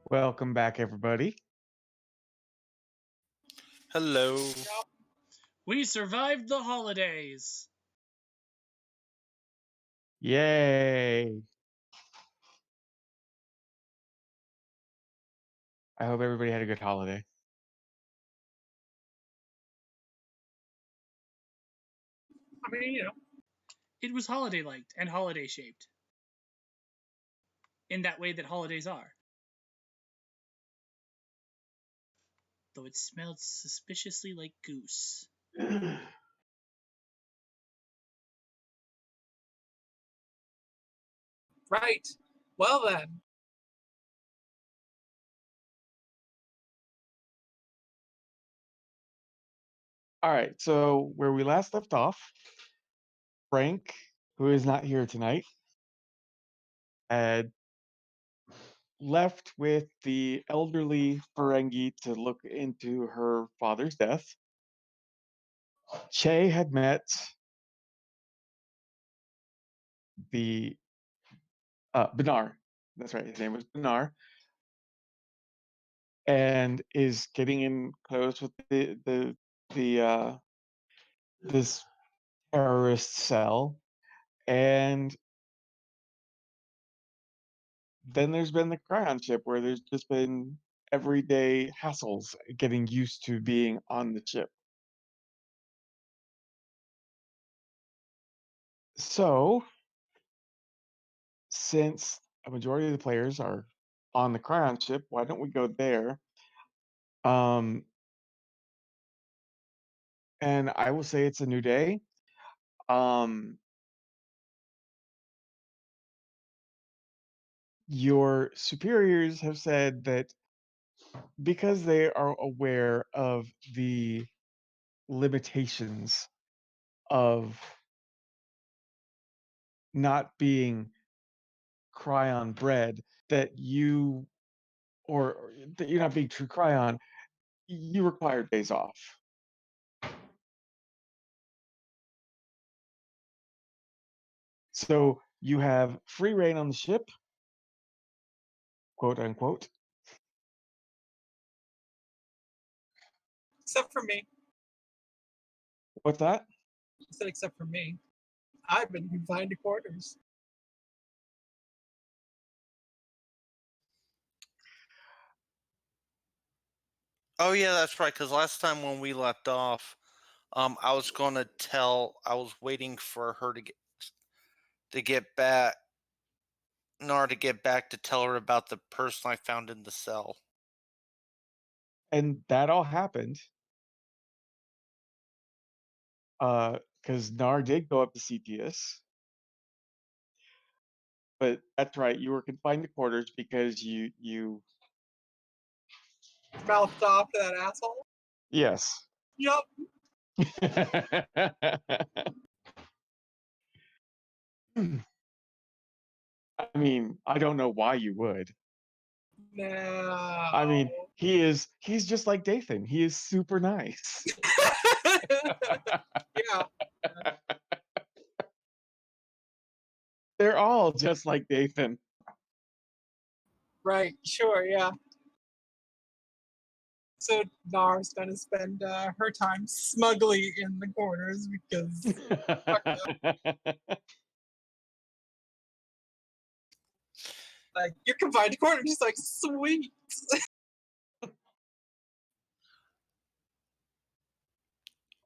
Welcome back, everybody. Hello. We survived the holidays. Yay! I hope everybody had a good holiday. I mean, It was holiday-like and holiday-shaped. In that way that holidays are. Though it smelled suspiciously like goose. right. Well then. All right, so where we last left off, Frank, who is not here tonight, had left with the elderly Ferengi to look into her father's death. Che had met the Benar. That's right, his name was Benar, and is getting in close with this terrorist cell, and then there's been the Krion ship where there's just been everyday hassles getting used to being on the ship. So, since a majority of the players are on the Krion ship, why don't we go there? And I will say it's a new day. Your superiors have said that because they are aware of the limitations of not being Krion bred, that you or that you're not being true Krion, you require days off. So you have free reign on the ship, quote unquote. Except for me. What's that? I said except for me. I've been confined to quarters. Oh yeah, that's right. Because last time when we left off, I was waiting for her to get back, Nara to get back to tell her about the person I found in the cell. And that all happened. Because Nar did go up to CTS. But that's right, you were confined to quarters because you Mouthed off to that asshole. yes. Yup. I mean, I don't know why you would. No. I mean, he's just like Dathan. He is super nice. Yeah. They're all just like Dathan. Right. Sure. Yeah. So Nar's gonna spend her time smugly in the corners because like you're confined to quarters. She's like, sweet.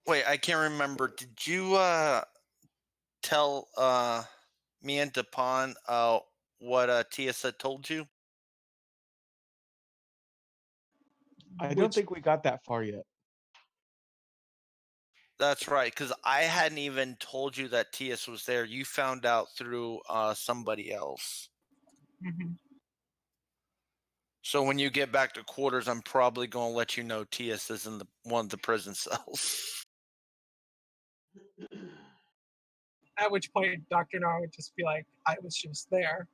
Wait, I can't remember. Did you tell me and Dupont what Tia said told you? I don't think we got that far yet. That's right, because I hadn't even told you that Tias was there. You found out through somebody else. Mm-hmm. So when you get back to quarters, I'm probably going to let you know Tias is in one of the prison cells. At which point, Dr. Nar would just be like, I was just there.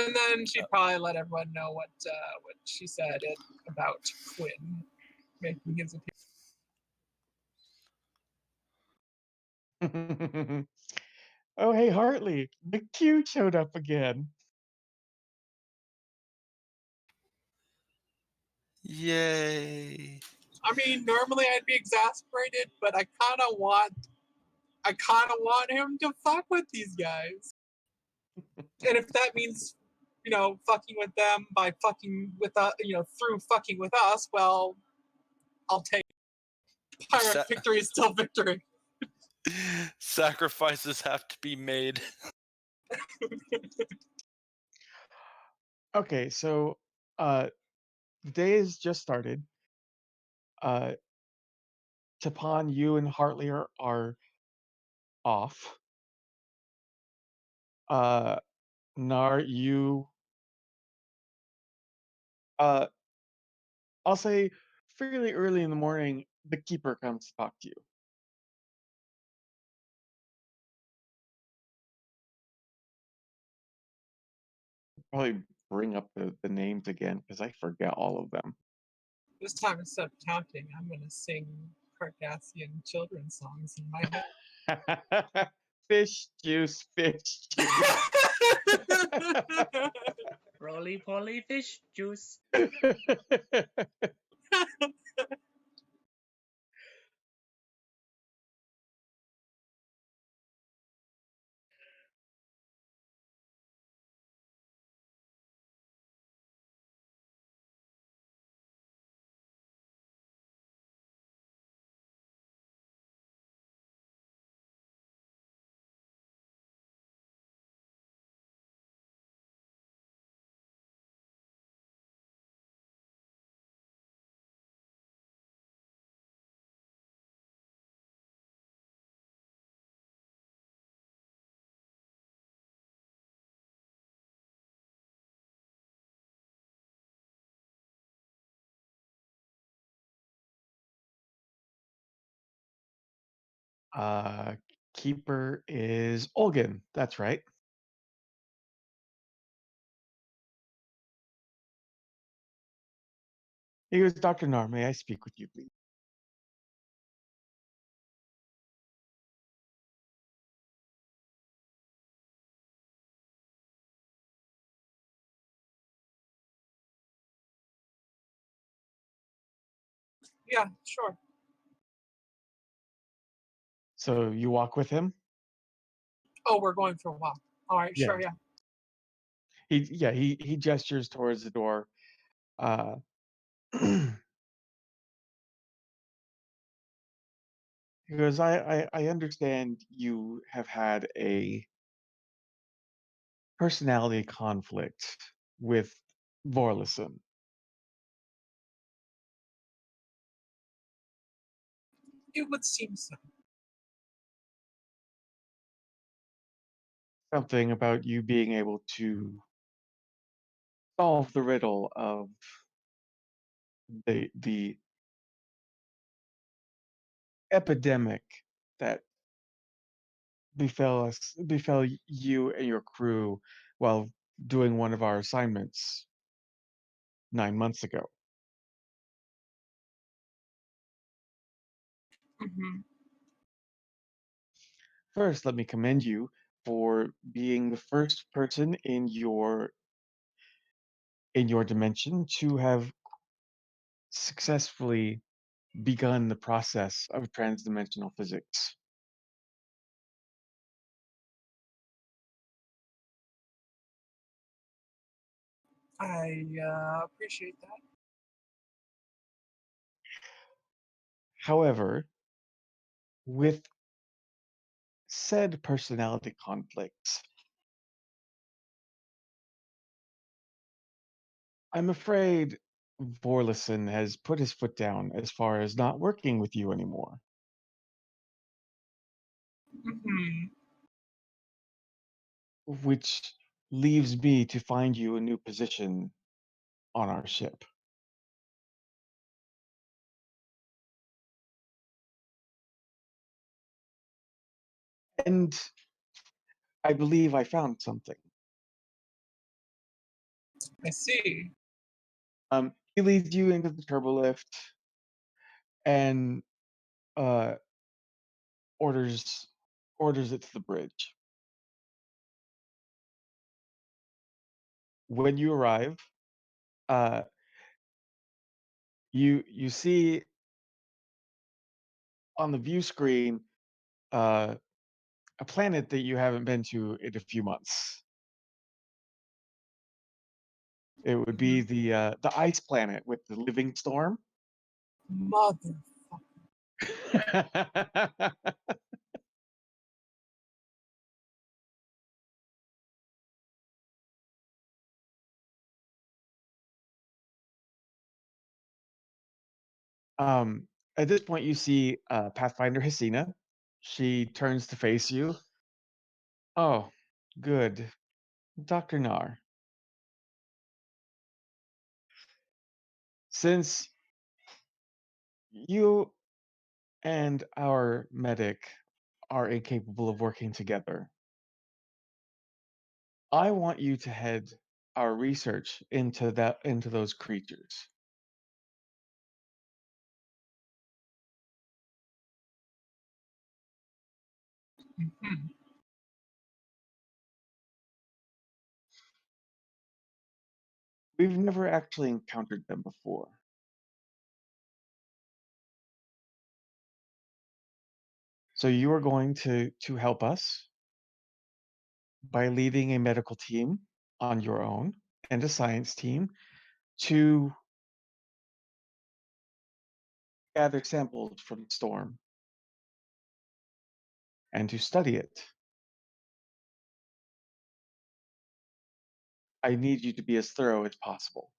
And then she'd probably let everyone know what she said about Quinn making his appearance. Oh, hey, Hartley. The Q showed up again. Yay. I mean, normally I'd be exasperated, but I kind of want him to fuck with these guys. And if that means, fucking with them by fucking with us, through fucking with us, well, I'll take it. Pirate victory is still victory. Sacrifices have to be made. Okay, so the day has just started. Tapan, you and Hartley are off. Nar, you I'll say fairly early in the morning, the keeper comes to talk to you. Probably bring up the names again because I forget all of them. This time, instead of counting, I'm going to sing Cardassian children's songs in my head. Fish juice, fish juice. Roly poly fish juice. Keeper is Olgan. That's right. He goes, Dr. Nar, may I speak with you, please? Yeah, sure. So you walk with him? Oh, we're going for a walk. All right, sure, yeah. He gestures towards the door. He goes, I understand you have had a personality conflict with Vorlison. It would seem so. Something about you being able to solve the riddle of the epidemic that befell you and your crew while doing one of our assignments 9 months ago. Mm-hmm. First, let me commend you for being the first person in your dimension to have successfully begun the process of transdimensional physics. I appreciate that. However, with said personality conflicts, I'm afraid Vorlison has put his foot down as far as not working with you anymore, Mm-hmm. which leaves me to find you a new position on our ship. And I believe I found something. I see. He leads you into the turbolift and uh, orders it to the bridge. when you arrive, uh, you see on the view screen uh, a planet that you haven't been to in a few months. It would be the ice planet with the living storm. Mother. Um, at this point, you see Pathfinder Hasina. She turns to face you. Oh, good. Dr. Nar. Since you and our medic are incapable of working together, I want you to head our research into those creatures. Mhm. We've never actually encountered them before. So you are going to help us by leading a medical team on your own and a science team to gather samples from the storm and to study it. I need you to be as thorough as possible.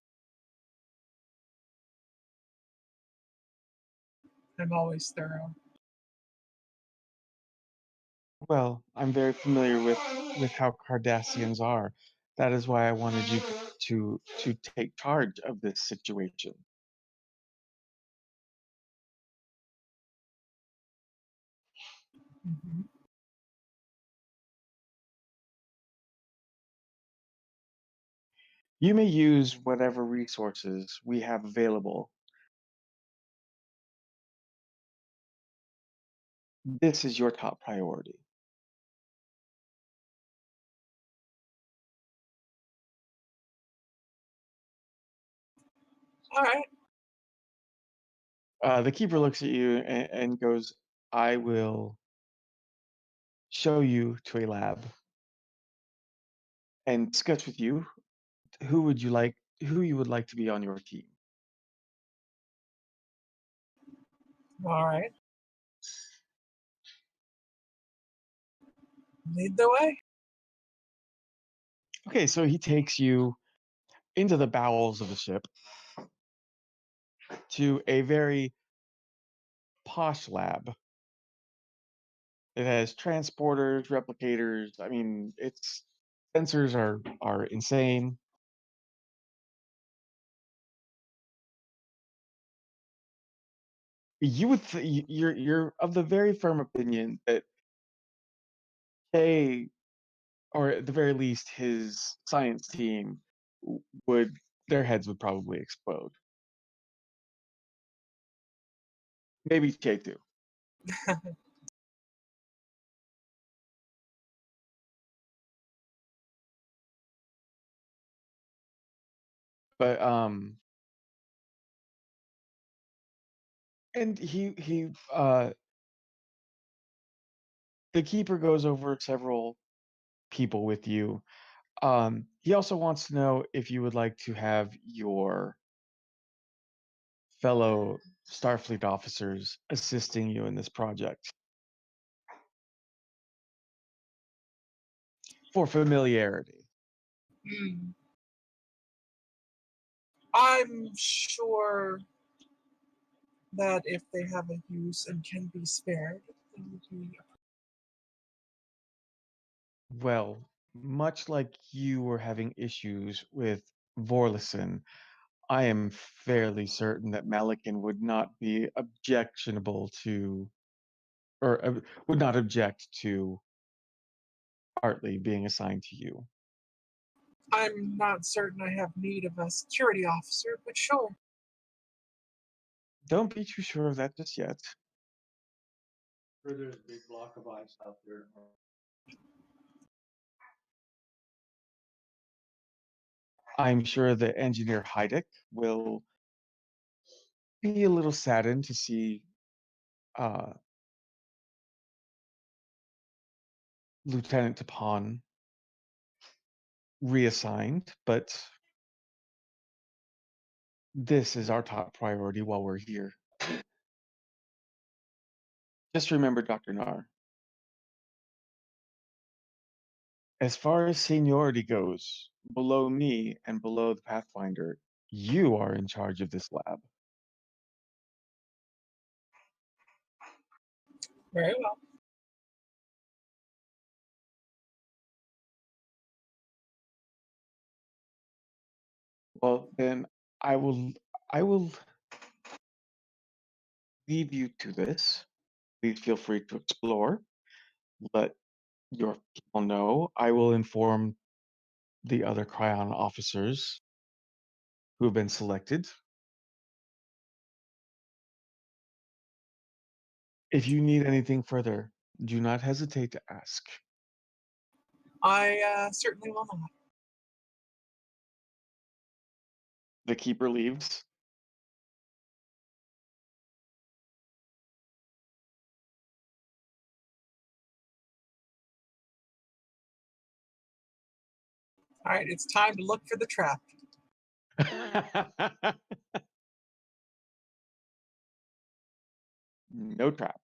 I'm always thorough. Well, I'm very familiar with how Cardassians are. That is why I wanted you to take charge of this situation. Mhm. You may use whatever resources we have available. This is your top priority. All right. The keeper looks at you and goes, I will show you to a lab and discuss with you who you would like to be on your team. All right. Lead the way. Okay, so he takes you into the bowels of the ship to a very posh lab. It has transporters, replicators. I mean, its sensors are insane. You're of the very firm opinion that Kay, or at the very least his science team, would their heads would probably explode. Maybe Kay too. But and the keeper goes over several people with you. He also wants to know if you would like to have your fellow Starfleet officers assisting you in this project for familiarity. Mm. I'm sure that if they have a use and can be spared, they would be. Well, much like you were having issues with Vorlison, I am fairly certain that Malikan would not be objectionable to, or would not object to Hartley being assigned to you. I'm not certain I have need of a security officer, but sure. Don't be too sure of that just yet. There's a big block of ice out there. I'm sure that Engineer Heideck will be a little saddened to see uh, Lieutenant Tapon reassigned, but this is our top priority while we're here. Just remember, Dr. Nar, as far as seniority goes, below me and below the Pathfinder, you are in charge of this lab. Very well. Well, then I will I will leave you to this. Please feel free to explore. Let your people know. I will inform the other Krion officers who have been selected. If you need anything further, do not hesitate to ask. I certainly will not. The keeper leaves. All right, it's time to look for the trap. No trap.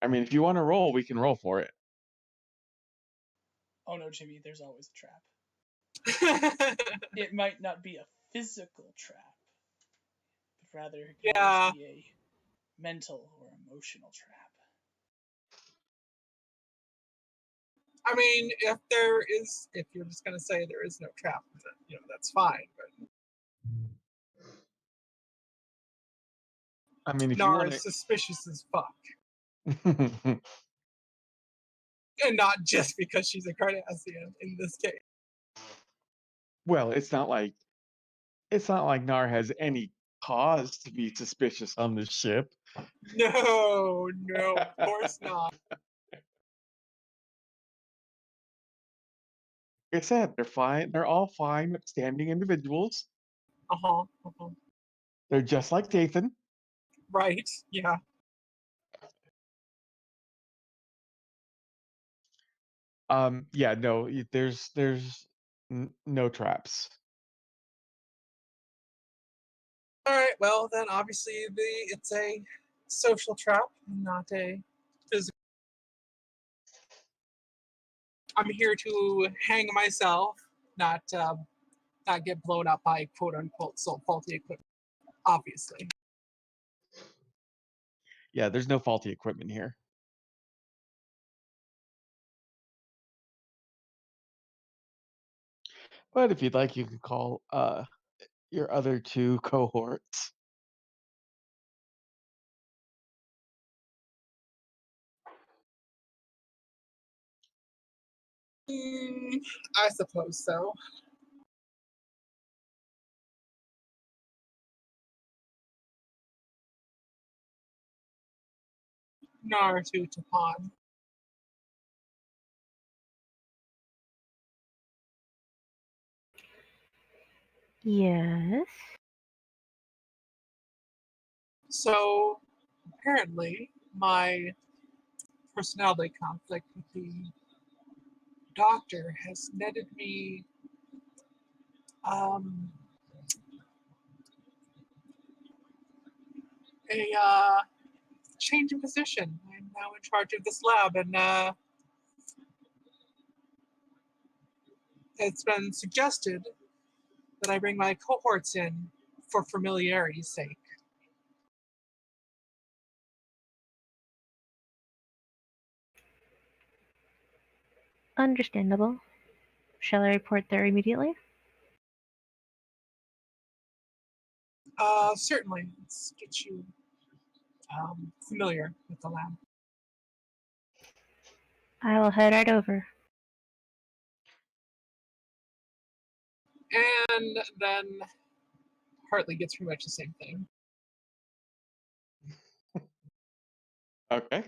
I mean, if you want to roll, we can roll for it. Oh no, Jimmy, there's always a trap. It might not be a physical trap, but rather it could Yeah. always be a mental or emotional trap. I mean, if you're just gonna say there is no trap, then that's fine. But I mean, if you Nar want is suspicious as fuck, to. and not just because she's a Cardassian in this case. Well, it's not like Nar has any cause to be suspicious on this ship. No, of course not. Like I said, they're fine. They're all fine, upstanding individuals. Uh-huh. They're just like Dathan. Right, yeah. Yeah, no, there's no traps. All right, well then obviously it's a social trap, not a physical. I'm here to hang myself, not get blown up by quote unquote so faulty equipment. Obviously. Yeah, there's no faulty equipment here. But if you'd like, you can call your other two cohorts. I suppose so. Naruto Tapon. Yes. So apparently my personality conflict with the doctor has netted me a change in position. I'm now in charge of this lab, and it's been suggested that I bring my cohorts in for familiarity's sake. Understandable. Shall I report there immediately? Certainly. Let's get you familiar with the lab. I will head right over. And then Hartley gets pretty much the same thing. Okay.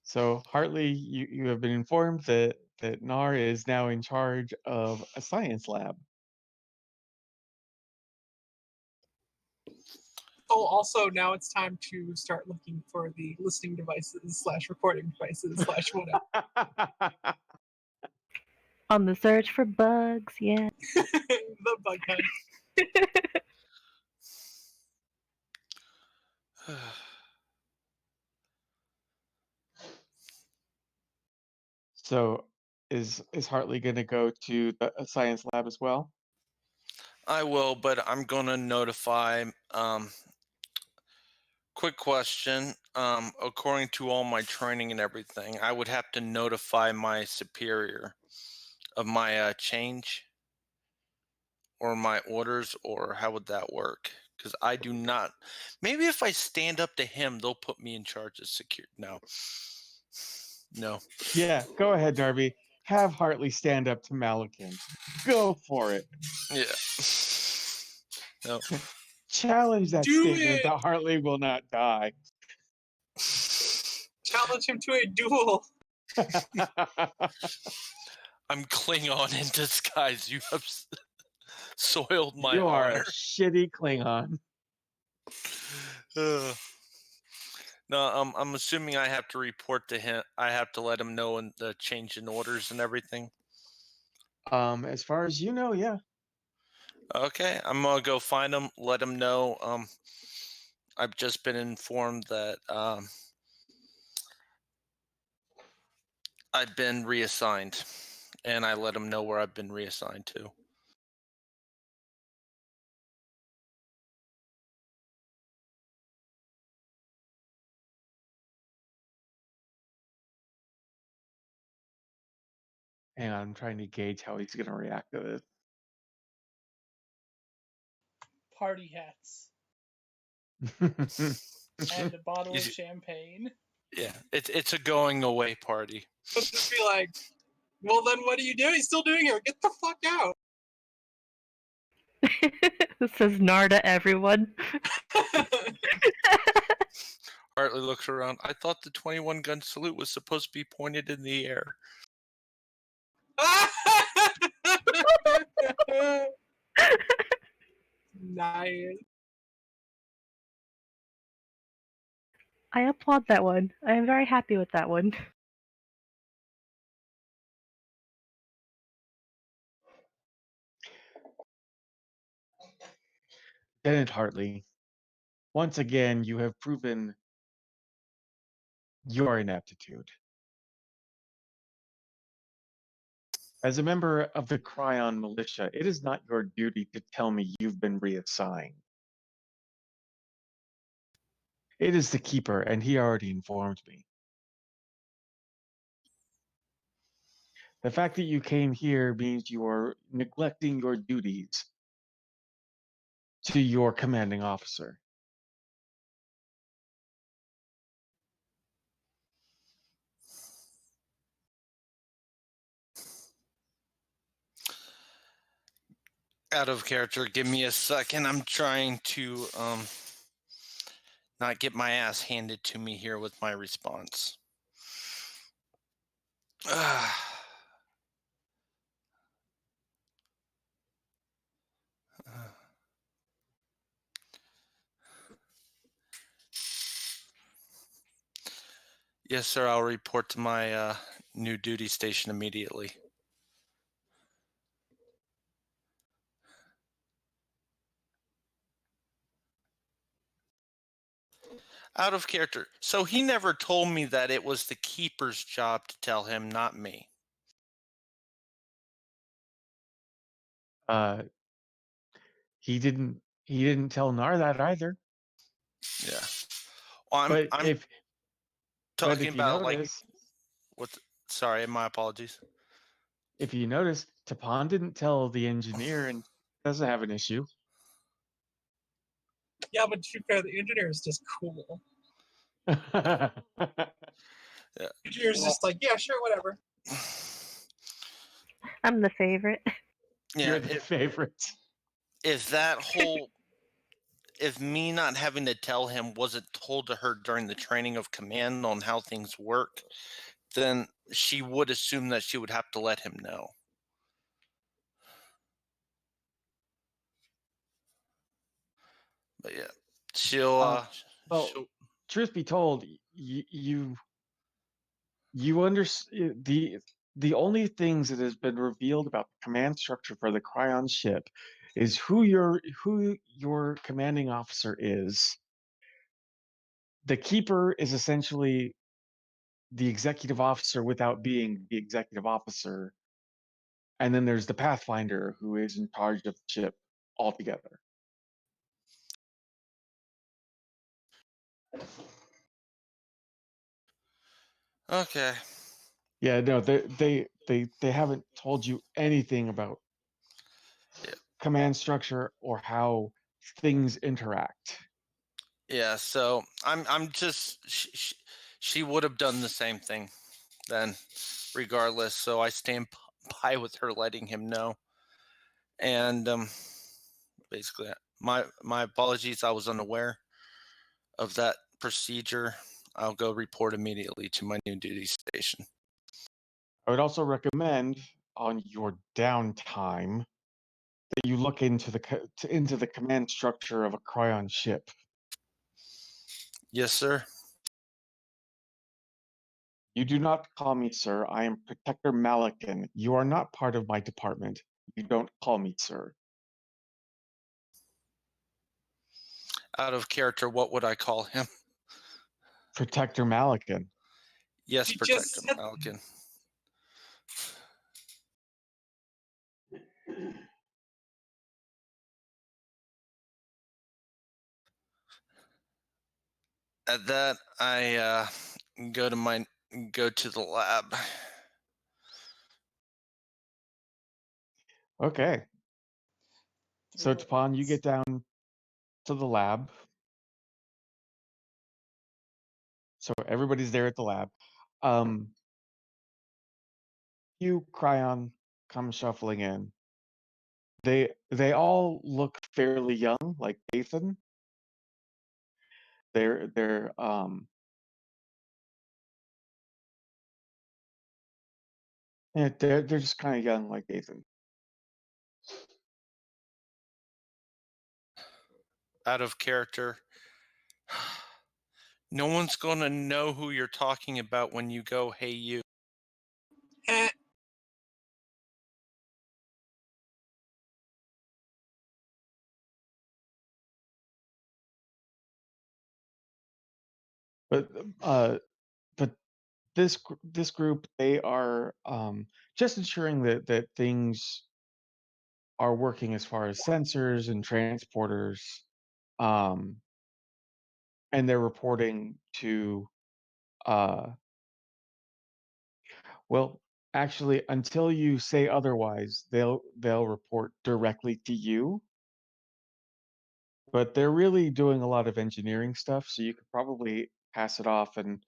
So Hartley, you have been informed that that Nar is now in charge of a science lab. Oh, also now it's time to start looking for the listening devices / recording devices / whatever. On the search for bugs, yeah. The bug hunt. So is Hartley going to go to the science lab as well? I will, but I'm going to notify. Quick question. According to all my training and everything, I would have to notify my superior of my change or my orders, or how would that work? Because I do not. Maybe if I stand up to him, they'll put me in charge of security. No. Yeah, go ahead, Darby. Have Hartley stand up to Malakin. Go for it. Yeah. No. Challenge that Do statement it! that Hartley will not die. Challenge him to a duel. I'm Klingon in disguise. You have soiled my You are honor. a shitty Klingon. No, I'm assuming I have to report to him. I have to let him know and the change in orders and everything. As far as you know, yeah. Okay, I'm gonna go find him. Let him know. I've just been informed that I've been reassigned, and I let him know where I've been reassigned to. Hang on, I'm trying to gauge how he's going to react to this. Party hats and a bottle of champagne. Yeah, it's a going away party. But just be like, well, then what are you doing? He's still doing it. Get the fuck out. Says Nar to everyone. Hartley looks around. I thought the 21 gun salute was supposed to be pointed in the air. Nice. I applaud that one. I am very happy with that one. Lieutenant Hartley, once again, you have proven your ineptitude. As a member of the Krion militia, it is not your duty to tell me you've been reassigned. It is the Keeper, and he already informed me. The fact that you came here means you are neglecting your duties to your commanding officer. Out of character, give me a second. I'm trying to not get my ass handed to me here with my response. Yes, sir. I'll report to my new duty station immediately. Out of character. So he never told me that it was the Keeper's job to tell him, not me. He didn't tell Nar that either. Yeah. Well, But I'm if talking you about like notice, what? Sorry, my apologies. if you notice, Tapan didn't tell the engineer and doesn't have an issue. Yeah, but to be fair, the engineer is just cool. Yeah. The engineer's just like, yeah, sure, whatever. I'm the favorite. Yeah. You're the favorite. If that whole, if me not having to tell him wasn't told to her during the training of command on how things work, then she would assume that she would have to let him know. But yeah, she'll. Well, truth be told, you understand the only things that has been revealed about the command structure for the Krion ship is who your commanding officer is. The Keeper is essentially the executive officer without being the executive officer. And then there's the Pathfinder, who is in charge of the ship altogether. Okay. Yeah, no, they haven't told you anything about command structure or how things interact. Yeah, so I'm just she would have done the same thing then, regardless. So I stand by with her letting him know. And basically, my apologies. I was unaware of that procedure. I'll go report immediately to my new duty station. I would also recommend on your downtime that you look into the command structure of a Krion ship. Yes, sir. You do not call me sir. I am Protector Malakin. You are not part of my department. You don't call me sir. Out of character, what would I call him? Protector Malakin. Yes, You Protector just said- Malkin. At that, I go to the lab. Okay. So Tapan, you get down to the lab. So everybody's there at the lab. You, Krion, come shuffling in. They all look fairly young, like Nathan. They're yeah, they're just kind of young, like Nathan. Out of character. No one's going to know who you're talking about when you go, hey, you. Eh, But this group, they are just ensuring that things are working as far as sensors and transporters, um, and they're reporting to well, actually, until you say otherwise, they'll report directly to you. But they're really doing a lot of engineering stuff, so you could probably pass it off and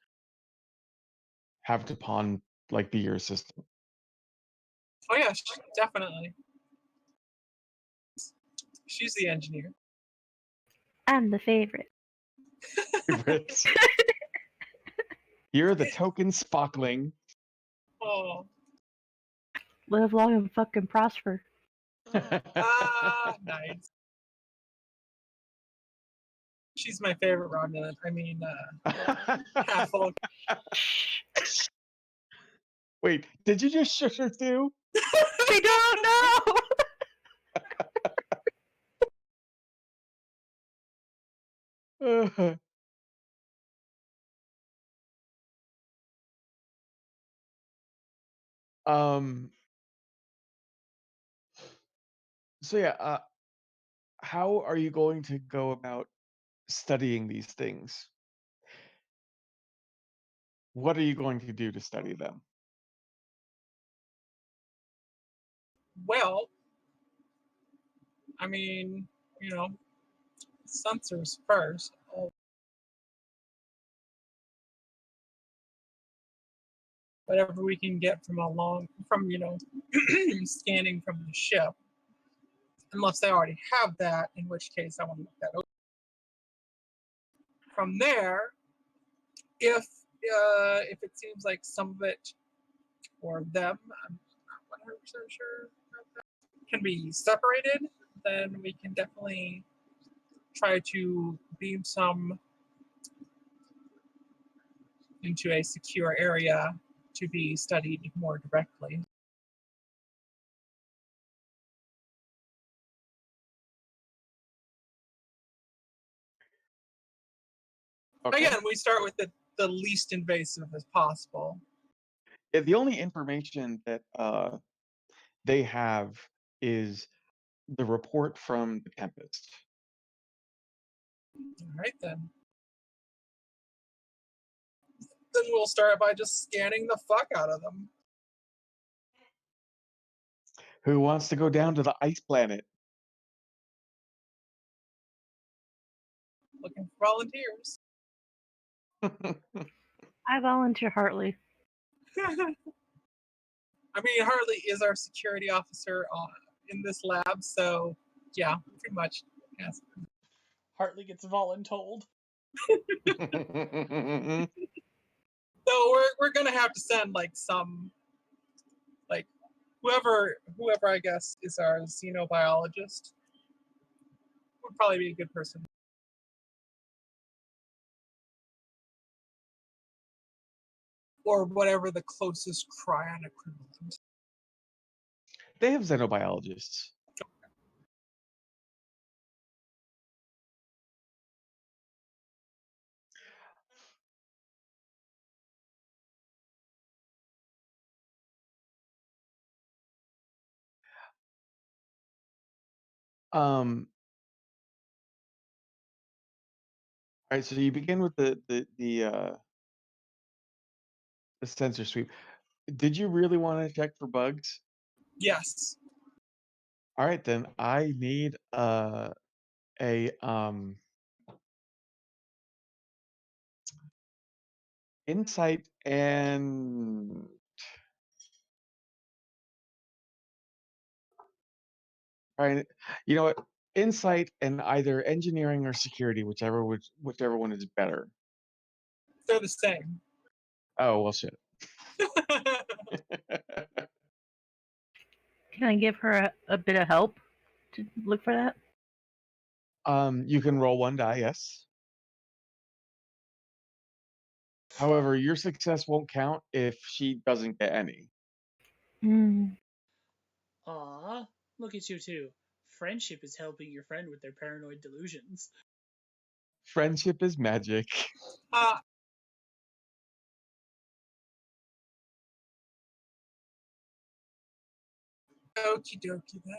have Dupont like be your assistant. oh yeah, definitely. She's the engineer. I'm the favorite. Favorites. You're the token Spockling. Oh, Live long and fucking prosper. nice. She's my favorite Romulan. I mean, half full. Wait, did you just shush her too? We don't know! um. So yeah, how are you going to go about studying these things? What are you going to do to study them? Well, I mean, sensors first. Whatever we can get from scanning from the ship, unless they already have that, in which case I want to look that over. From there, if if it seems like some of it, or them, I'm not 100% sure, can be separated, then we can definitely try to beam some into a secure area to be studied more directly. Okay. Again, we start with the least invasive as possible. Yeah, the only information that they have is the report from the Tempest. All right, then. Then we'll start by just scanning the fuck out of them. Who wants to go down to the ice planet? Looking for volunteers. I volunteer Hartley. I mean, Hartley is our security officer in this lab, so yeah, pretty much. Yes. Hartley gets voluntold. So we're gonna have to send like some, like whoever I guess is our xenobiologist would probably be a good person. Or whatever the closest Krion equivalent. They have xenobiologists. All right, so you begin with the sensor sweep. Did you really want to check for bugs? Yes. All right, then I need a insight and all right, you know what? Insight and either engineering or security, whichever one is better. They're the same. Oh well, shit. Can I give her a bit of help to look for that? You can roll one die, yes. However, your success won't count if she doesn't get any. Mm. Aw, look at you two. Friendship is helping your friend with their paranoid delusions. Friendship is magic. uh, Okie dokie then.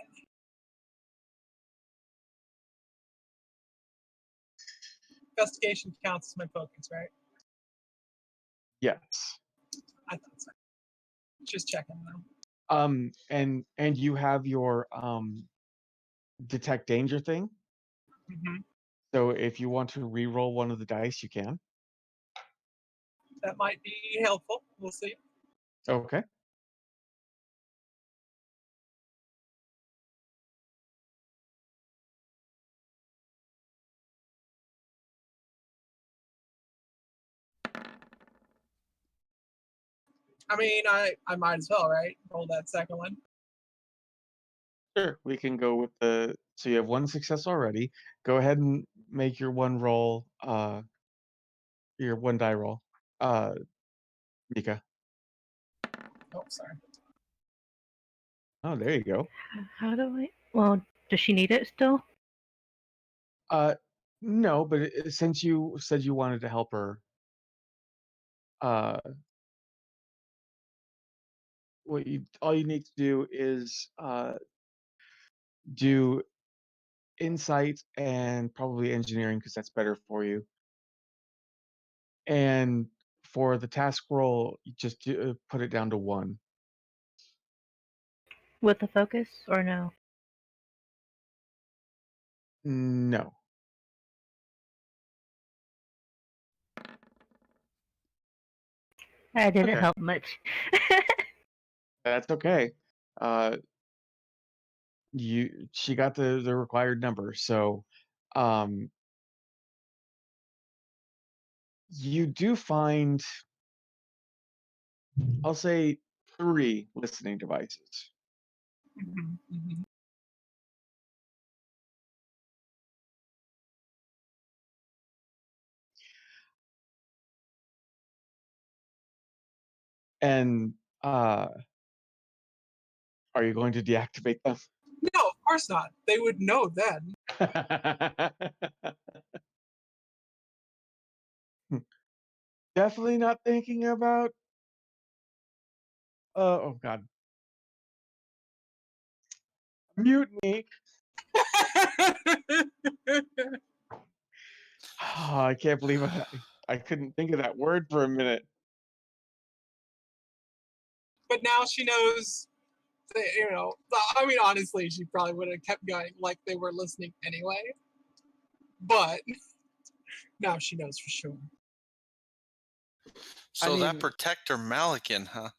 Investigation counts as my focus, right? Yes. I thought so. Just checking though. And you have your detect danger thing. Mm-hmm. So if you want to re-roll one of the dice, you can. That might be helpful. We'll see. Okay. I mean, I might as well, right? Roll that second one. Sure. We can go with the. So you have one success already. Go ahead and make your one roll. Your one die roll. Mika. Oh, sorry. Oh, there you go. How do I? Well, does she need it still? No, but since you said you wanted to help her, uh, all you need to do is do insight and probably engineering because that's better for you. And for the task roll, you just put it down to 1. With the focus or no? No, That didn't okay, help much. that's okay. Uh, she got the required number, so um, you do find I'll say 3 listening devices. Mm-hmm. And are you going to deactivate them? No, of course not. They would know then. Definitely not thinking about. Oh God, mutiny. Oh, I can't believe I couldn't think of that word for a minute. But now she knows that, I mean, honestly, she probably would have kept going like they were listening anyway. But now she knows for sure. So that mean- protector Malikan, huh?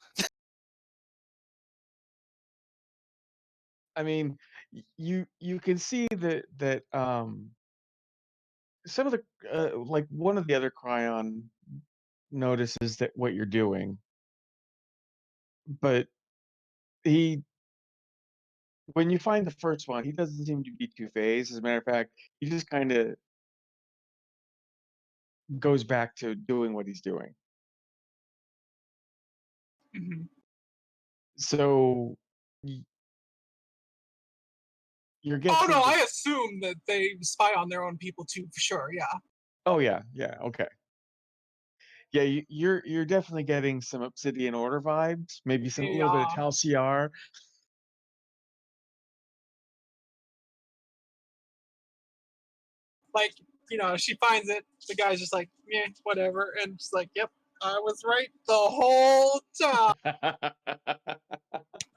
I mean, you can see that some of the like one of the other Krion notices that what you're doing, but he when you find the first one, he doesn't seem to be too phased. As a matter of fact, he just kind of goes back to doing what he's doing. Mm-hmm. So you're Oh guessing. no, I assume that they spy on their own people too, for sure. Yeah. Oh yeah, okay. Yeah, you're definitely getting some Obsidian Order vibes. Maybe a little bit of Yeah. Tal CR. Like, she finds it. The guy's just like, yeah, whatever, and she's like, yep, I was right the whole time.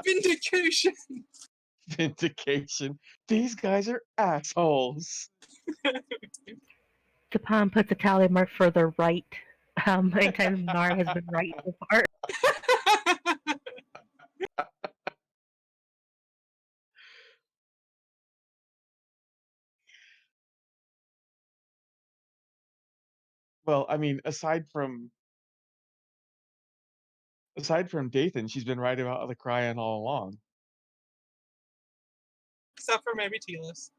Vindication. Vindication. These guys are assholes. Japan puts a tally mark for the right. How many times Nar has been right so far? Well, I mean, aside from Dathan, she's been right about the Cryon all along. Except for maybe Telis.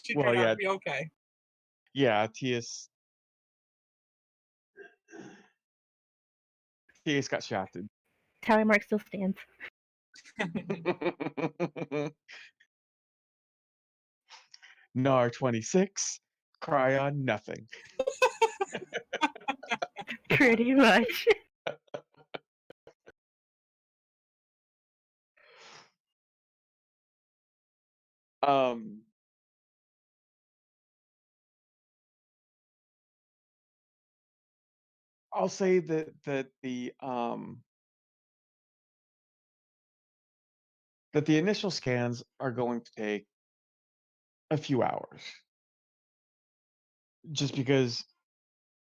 She Well, turned out yeah, to be okay. yeah. Tias got shafted. Tally mark still stands. Nar 26, Cryon nothing. Pretty much. Um, I'll say that the initial scans are going to take a few hours, just because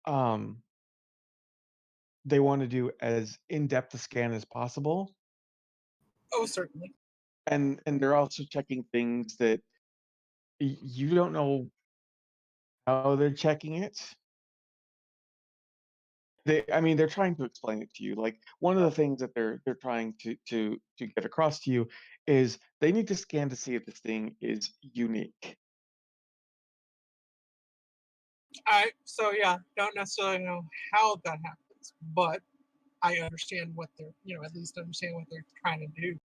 um, they want to do as in-depth a scan as possible, Oh, certainly. and they're also checking things that you don't know how they're checking it. I mean, they're trying to explain it to you. Like one of the things that they're trying to get across to you is they need to scan to see if this thing is unique. So yeah, don't necessarily know how that happens, but I understand what they're, at least understand what they're trying to do.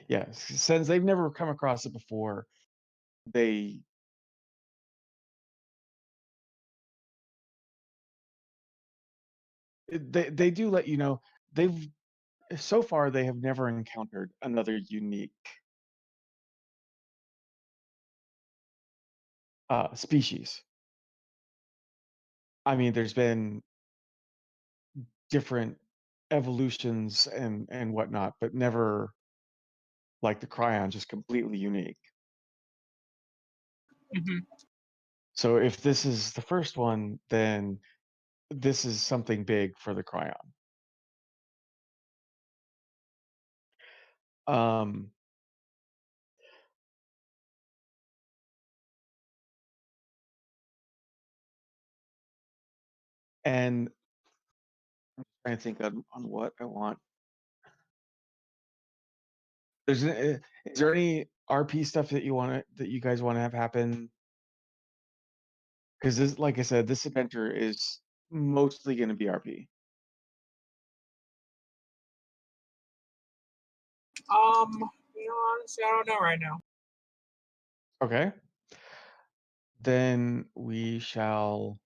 Yes, since they've never come across it before, they they do let you know they've so far they have never encountered another unique species. I mean, there's been different evolutions and whatnot, but never like the Cryon, just completely unique. Mm-hmm. So if this is the first one, then this is something big for the Cryon. Um, and Trying to think on what I want. Is there any RP stuff that you guys want to have happen? Because this, like I said, this adventure is mostly going to be RP. Honestly, I don't know right now. Okay. Then we shall.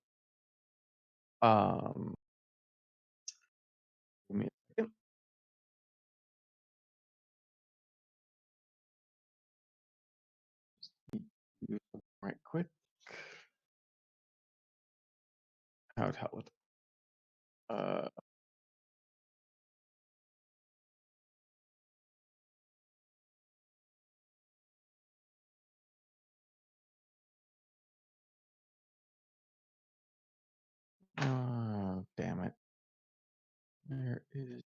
Give me a second. Do something right quick. How to help with. Uh, damn it. Where is.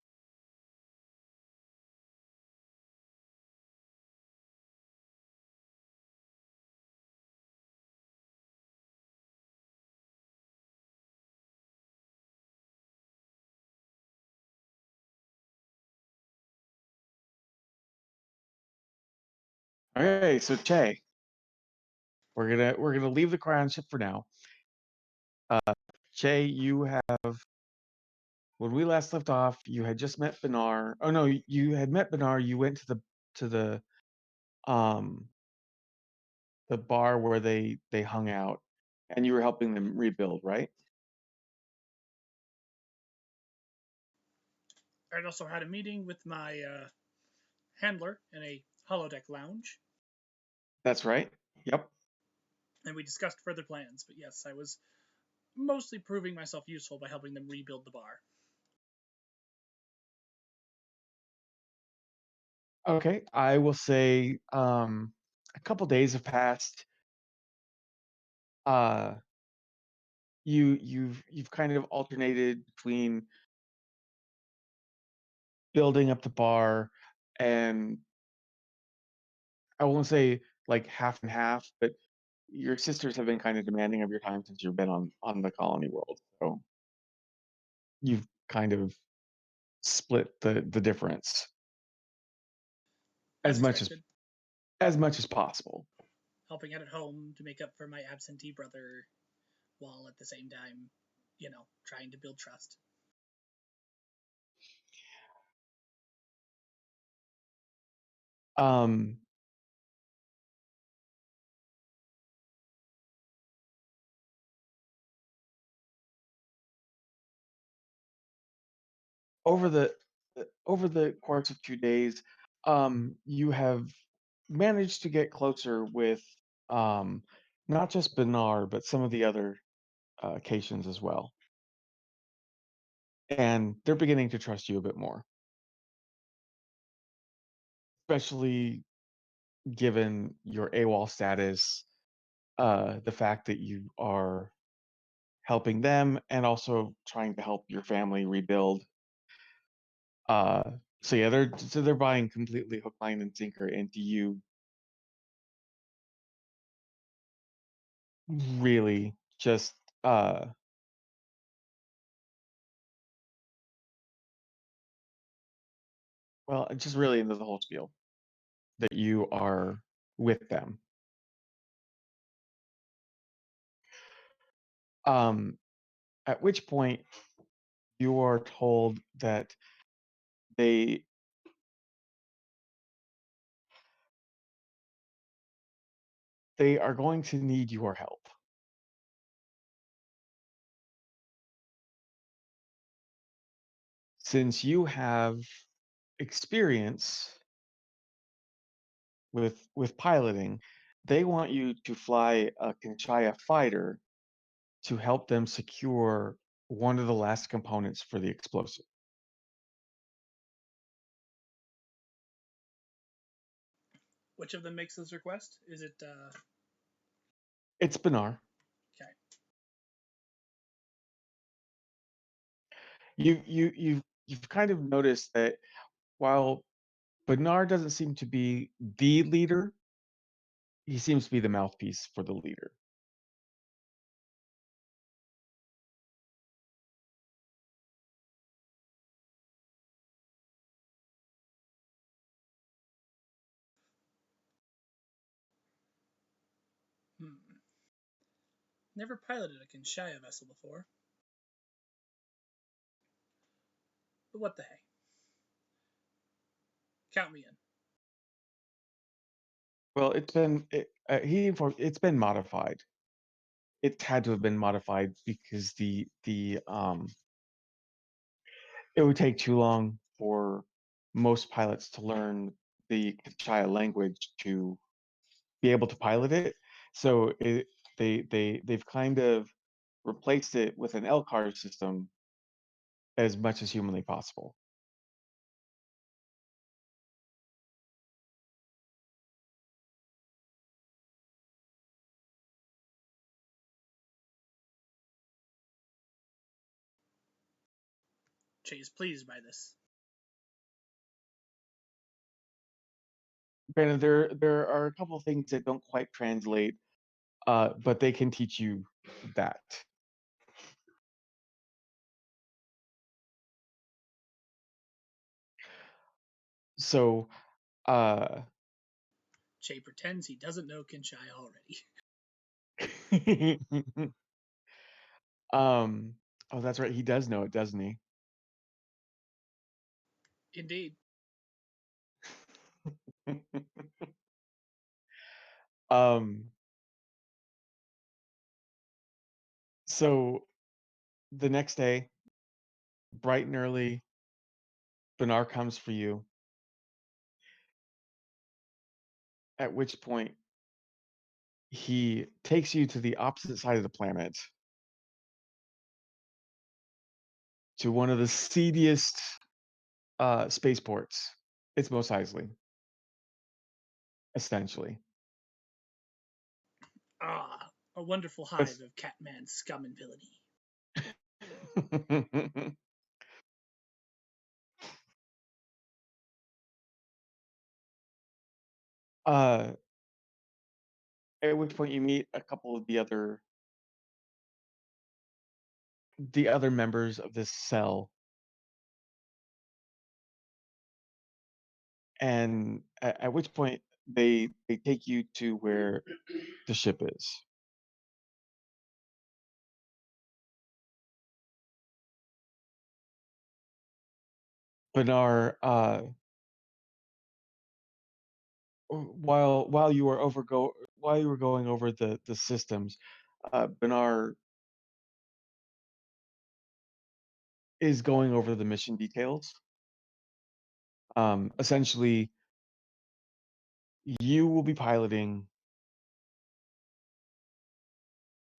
Okay, so Che, we're gonna leave the Krion ship for now. Che, you have when we last left off, you had just met Benar. Oh no, you had met Benar. You went to um the bar where they hung out, and you were helping them rebuild, right? I'd also had a meeting with my handler in a holodeck lounge, That's right. Yep. and we discussed further plans. But yes, I was mostly proving myself useful by helping them rebuild the bar. Okay, I will say a couple days have passed. Uh, you've kind of alternated between building up the bar and I won't say like half and half, but your sisters have been kind of demanding of your time since you've been on the colony world. So you've kind of split the difference As as much expected, as much as possible. helping out at home to make up for my absentee brother, while at the same time, trying to build trust. Um, over the course of 2 days, you have managed to get closer with not just Benar, but some of the other Cations as well. And they're beginning to trust you a bit more, especially given your AWOL status, the fact that you are helping them and also trying to help your family rebuild. Uh, so yeah, they're buying completely hook, line, and sinker into you. Really, just well, just really into the whole spiel that you are with them. At which point you are told that they they are going to need your help. Since you have experience with piloting, they want you to fly a Kanchaya fighter to help them secure one of the last components for the explosive. Which of them makes this request? Is it It's Benar. okay? You've kind of noticed that while Benar doesn't seem to be the leader, he seems to be the mouthpiece for the leader. Never piloted a Kinshaya vessel before. But what the hey? Count me in. Well, it's been modified. It had to have been modified because it would take too long for most pilots to learn the Kachaya language to be able to pilot it. So they've kind of replaced it with an LCAR system as much as humanly possible. Che is pleased by this. Granted, there are a couple of things that don't quite translate, but they can teach you that. So, Che pretends he doesn't know Kinshaya already. oh, that's right. He does know it, doesn't he? Indeed. um, so the next day, bright and early, Benar comes for you. At which point, he takes you to the opposite side of the planet to one of the seediest spaceports. It's Mos Eisley, essentially. Ah, a wonderful hive That's of Catman scum and villainy. uh, at which point you meet a couple of the other members of this cell, and at which point they take you to where the ship is. Benar, while you were while you were going over the systems, Benar is going over the mission details. Essentially, you will be piloting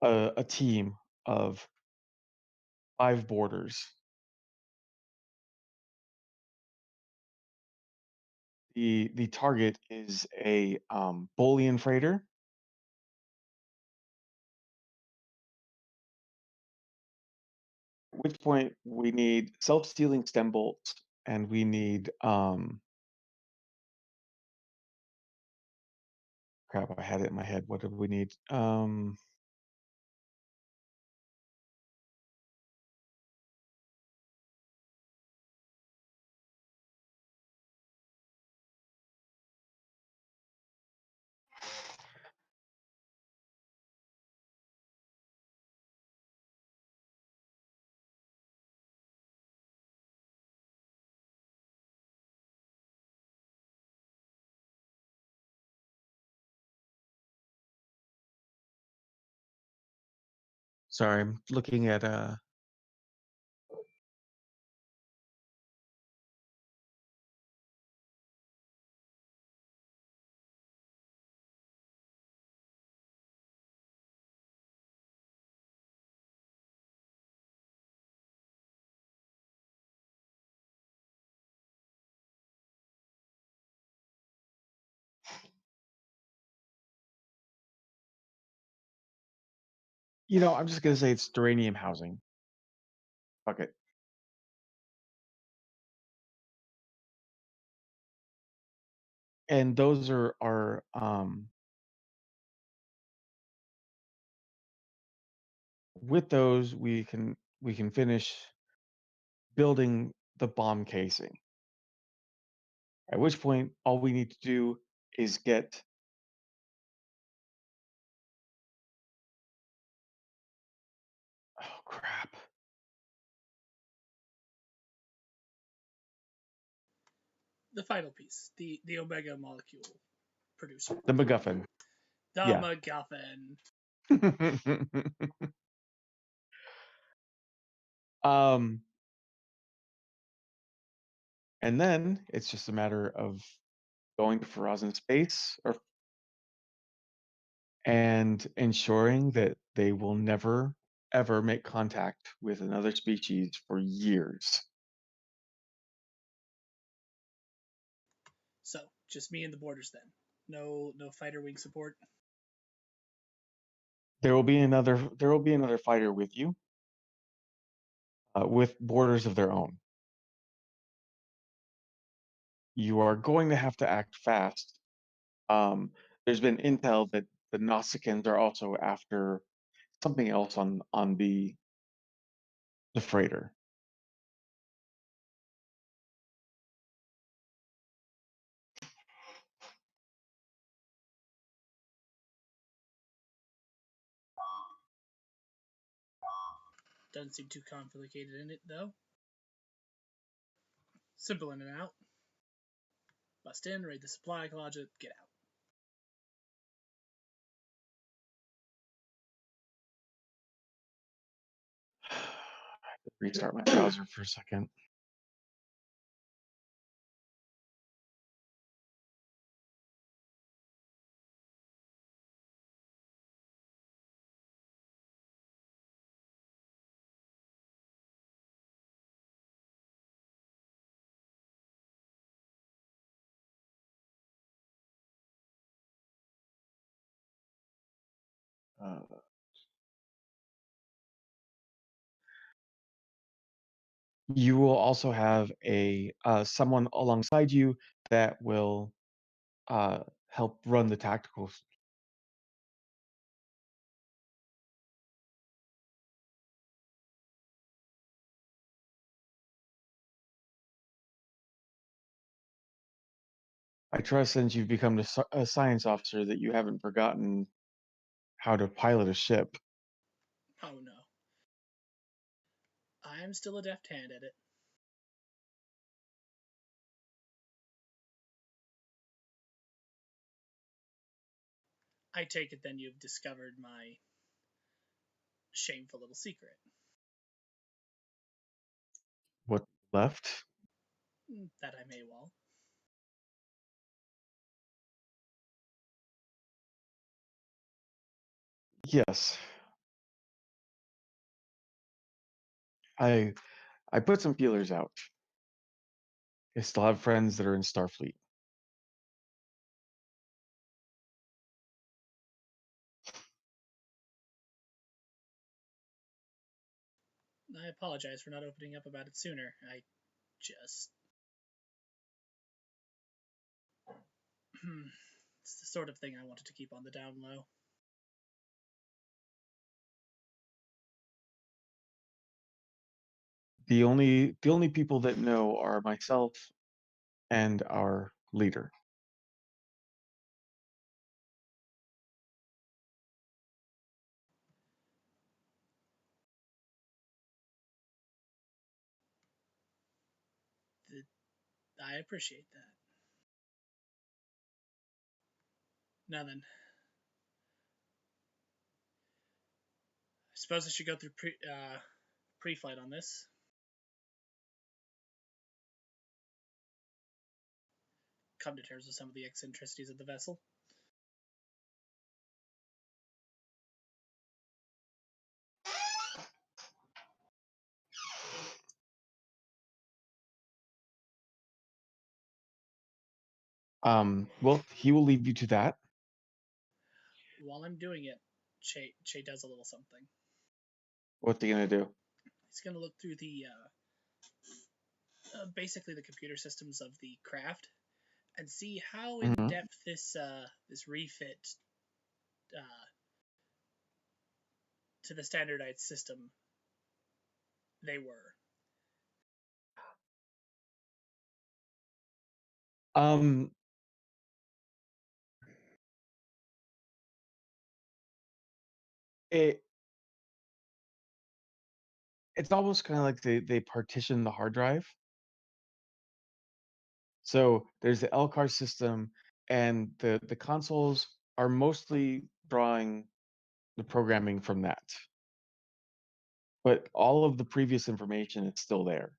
a team of 5 boarders. The target is a Bolian freighter. At which point we need self-sealing stem bolts, and we need crap. I had it in my head. What do we need? Sorry, I'm looking at I'm just gonna say it's duranium housing. Fuck it. And those are with those we can finish building the bomb casing. At which point all we need to do is get crap. The final piece, the Omega molecule producer. The MacGuffin. The Yeah. MacGuffin. And then it's just a matter of going to Ferasan space and ensuring that they will never ever make contact with another species for years. So just me and the boarders then. No fighter wing support. There will be another fighter with you, with borders of their own. You are going to have to act fast. There's been intel that the Nausicaans are also after something else on the freighter. Doesn't seem too complicated in it though. Simple in and out. Bust in, raid the supply closet, get out. Restart my browser for a second. You will also have a someone alongside you that will help run the tacticals. I trust since you've become a science officer that you haven't forgotten how to pilot a ship. Oh no. I am still a deft hand at it. I take it then you've discovered my shameful little secret. What left? That I may well. Yes. I put some feelers out. I still have friends that are in Starfleet. I apologize for not opening up about it sooner. I just... it's the sort of thing I wanted to keep on the down low. The only people that know are myself and our leader. I appreciate that. Now then, I suppose I should go through pre-flight on this. Come to terms with some of the eccentricities of the vessel. Well, he will leave you to that. While I'm doing it, Che does a little something. What's he gonna do? He's gonna look through the basically the computer systems of the craft and see how in depth this refit to the standardized system they were. It It's almost kind of like they partition the hard drive. So there's the LCAR system, and the consoles are mostly drawing the programming from that. But all of the previous information is still there.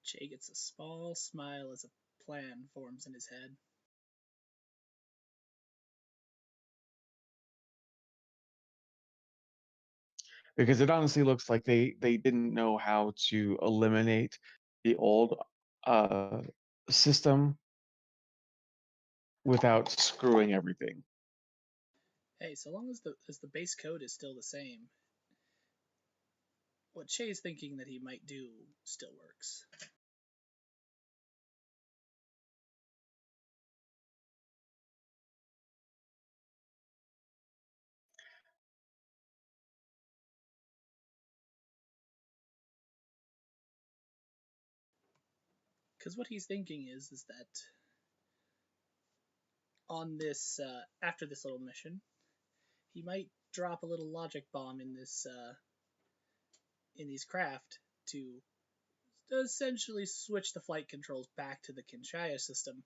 Jay gets a small smile as a plan forms in his head. Because it honestly looks like they didn't know how to eliminate the old uh, system without screwing everything. Hey, so long as the base code is still the same, what Shay's thinking that he might do still works. Because what he's thinking is that on this after this little mission, he might drop a little logic bomb in this in these craft to essentially switch the flight controls back to the Kinshaya system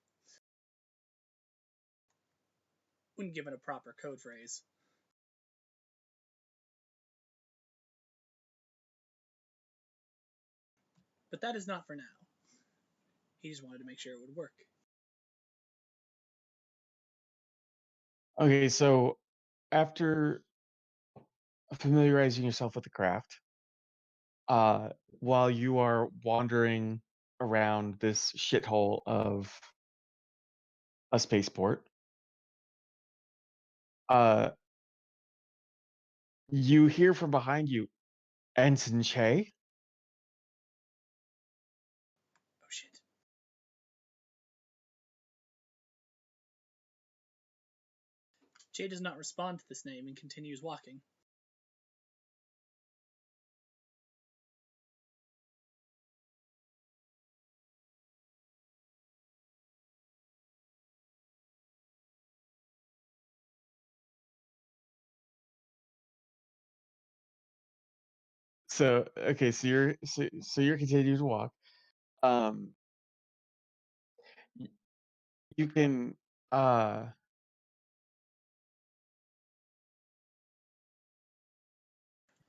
when given a proper code phrase. But that is not for now. He just wanted to make sure it would work. Okay, so after familiarizing yourself with the craft, while you are wandering around this shithole of a spaceport, uh, you hear from behind you, Ensign Che. Oh shit. Jay does not respond to this name and continues walking. So okay, so you're continuing to walk. Um, y- you can go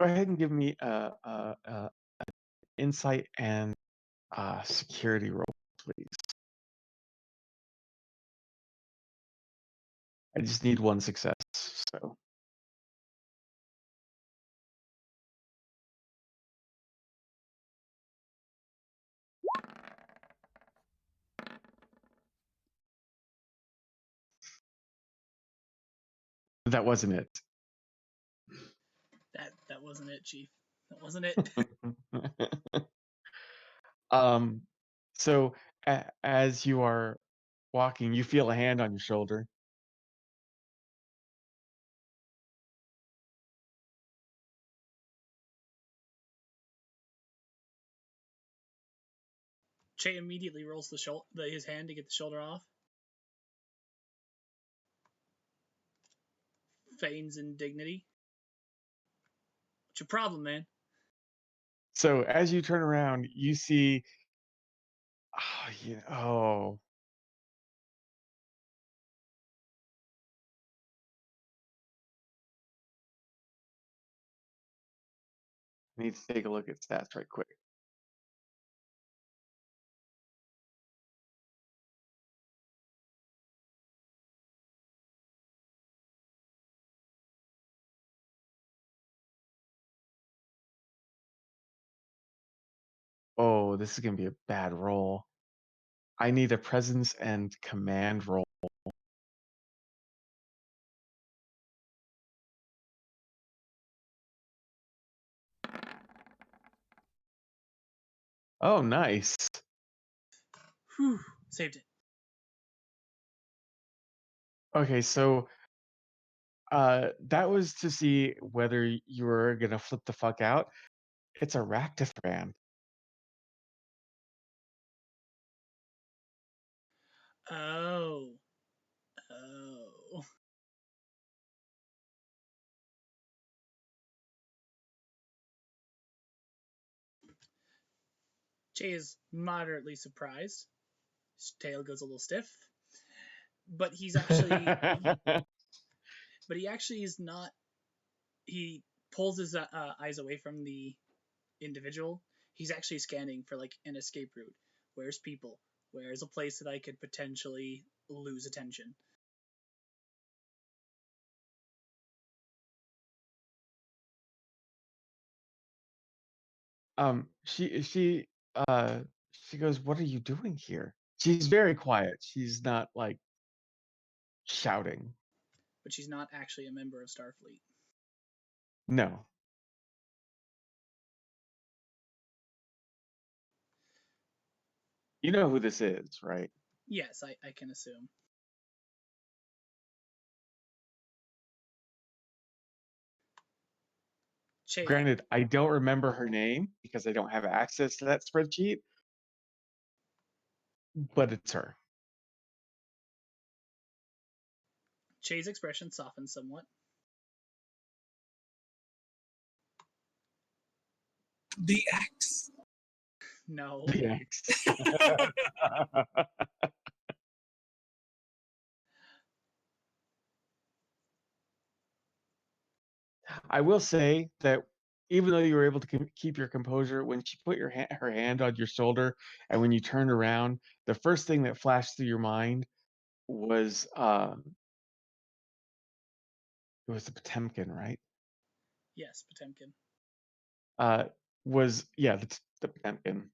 ahead and give me a insight and security roll, please. I just need one success. So that wasn't it. That wasn't it, Chief. That wasn't it. um, so as you are walking, you feel a hand on your shoulder. Che immediately rolls his hand to get the shoulder off. Feigns indignity. What's your problem, man? So as you turn around, you see, oh, yeah, oh, I need to take a look at stats right quick. Oh, this is gonna be a bad roll. I need a presence and command roll. Oh, nice. Whew, saved it. Okay, so that was to see whether you were gonna flip the fuck out. It's a Ractifan. Oh. Oh. Che is moderately surprised. His tail goes a little stiff, but he's actually, but he actually is not. He pulls his eyes away from the individual. He's actually scanning for like an escape route. Where's people? Where's a place that I could potentially lose attention? She goes, "What are you doing here?" She's very quiet. She's not like shouting. But she's not actually a member of Starfleet. No. You know who this is, right? Yes, I can assume. Che, Granted, I don't remember her name because I don't have access to that spreadsheet, but it's her. Che's expression softens somewhat. The X. No. Yes. I will say that even though you were able to keep your composure, when she put her hand on your shoulder and when you turned around, the first thing that flashed through your mind was it was the Potemkin, right? Yes, Potemkin. Was yeah, the Potemkin.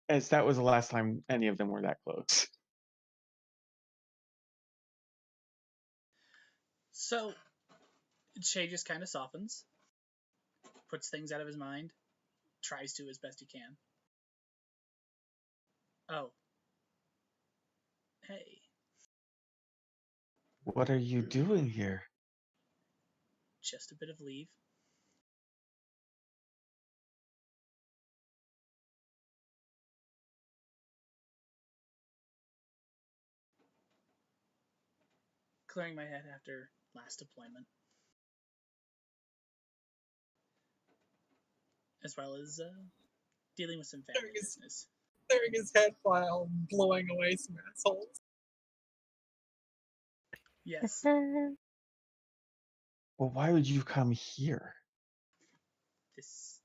As that was the last time any of them were that close. So Che just kind of softens, puts things out of his mind, tries to as best he can. Oh. Hey. What are you doing here? Just a bit of leave. Clearing my head after last deployment. As well as dealing with some family business. Clearing his head while blowing away some assholes. Yes. Well, why would you come here? This.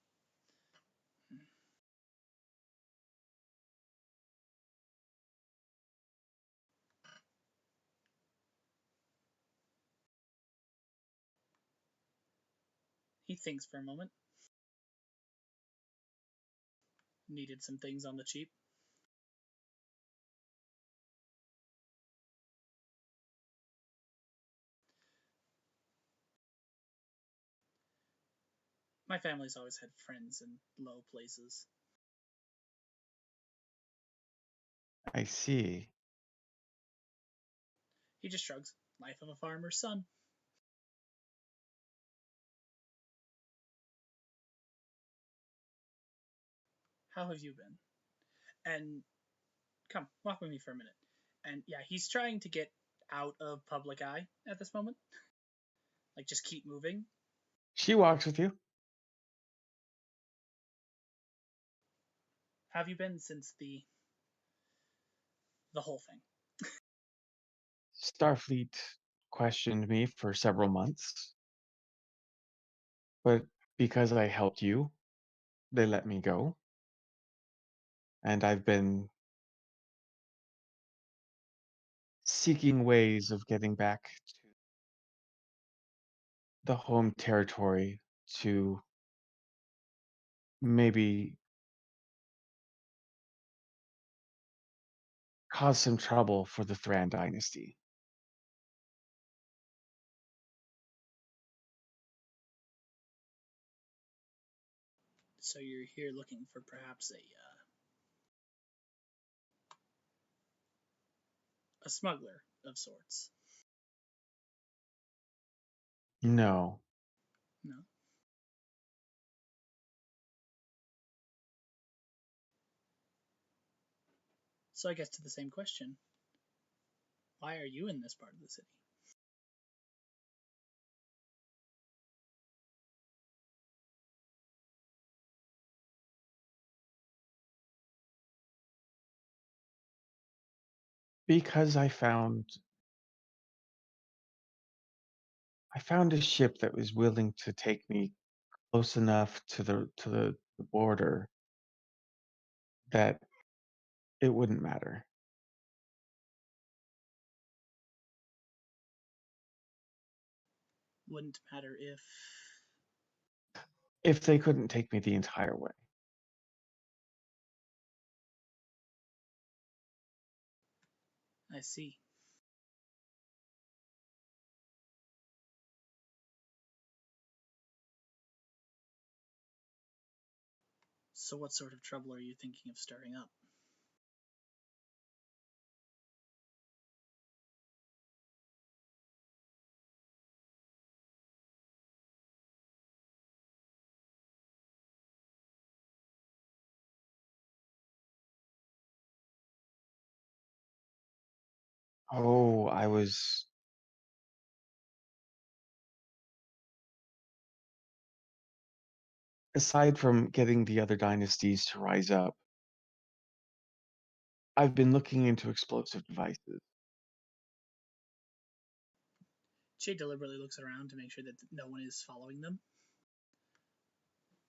He thinks for a moment. Needed some things on the cheap. My family's always had friends in low places. I see. He just shrugs. Life of a farmer's son. How have you been? And come, walk with me for a minute. And yeah, he's trying to get out of public eye at this moment. Like, just keep moving. She walks with you. How have you been since the whole thing? Starfleet questioned me for several months, but because I helped you, they let me go. And I've been seeking ways of getting back to the home territory to maybe cause some trouble for the Thran dynasty. So you're here looking for perhaps a smuggler of sorts. No. No. So I guess to the same question. Why are you in this part of the city? Because I found a ship that was willing to take me close enough to the border that it wouldn't matter. Wouldn't matter if. If they couldn't take me the entire way. I see. So what sort of trouble are you thinking of stirring up? Oh, aside from getting the other dynasties to rise up, I've been looking into explosive devices. She deliberately looks around to make sure that no one is following them.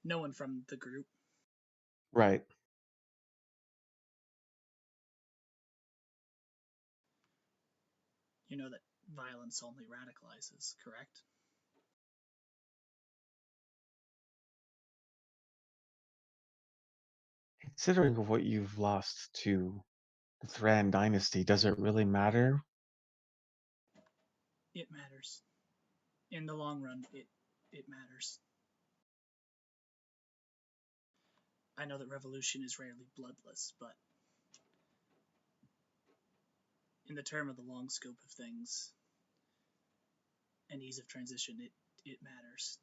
No one from the group. Right. You know that violence only radicalizes, correct? Considering of what you've lost to the Thran dynasty, does it really matter? It matters. In the long run, it matters. I know that revolution is rarely bloodless, but in the term of the long scope of things and ease of transition, it matters.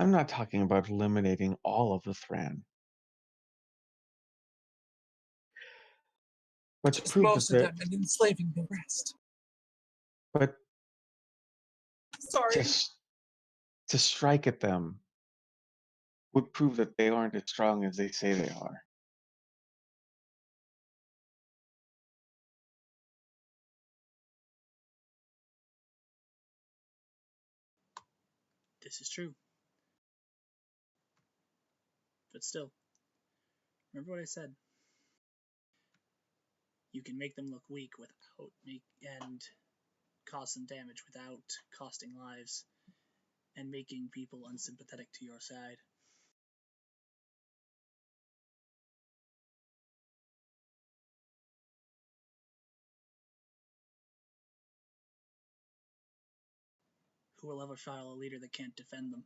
I'm not talking about eliminating all of the Thran, but to Just prove that most of them and enslaving the rest. but Sorry. just to strike at them would prove that they aren't as strong as they say they are. This is true. But still, remember what I said. You can make them look weak and cause some damage without costing lives and making people unsympathetic to your side. Who will ever follow a leader that can't defend them?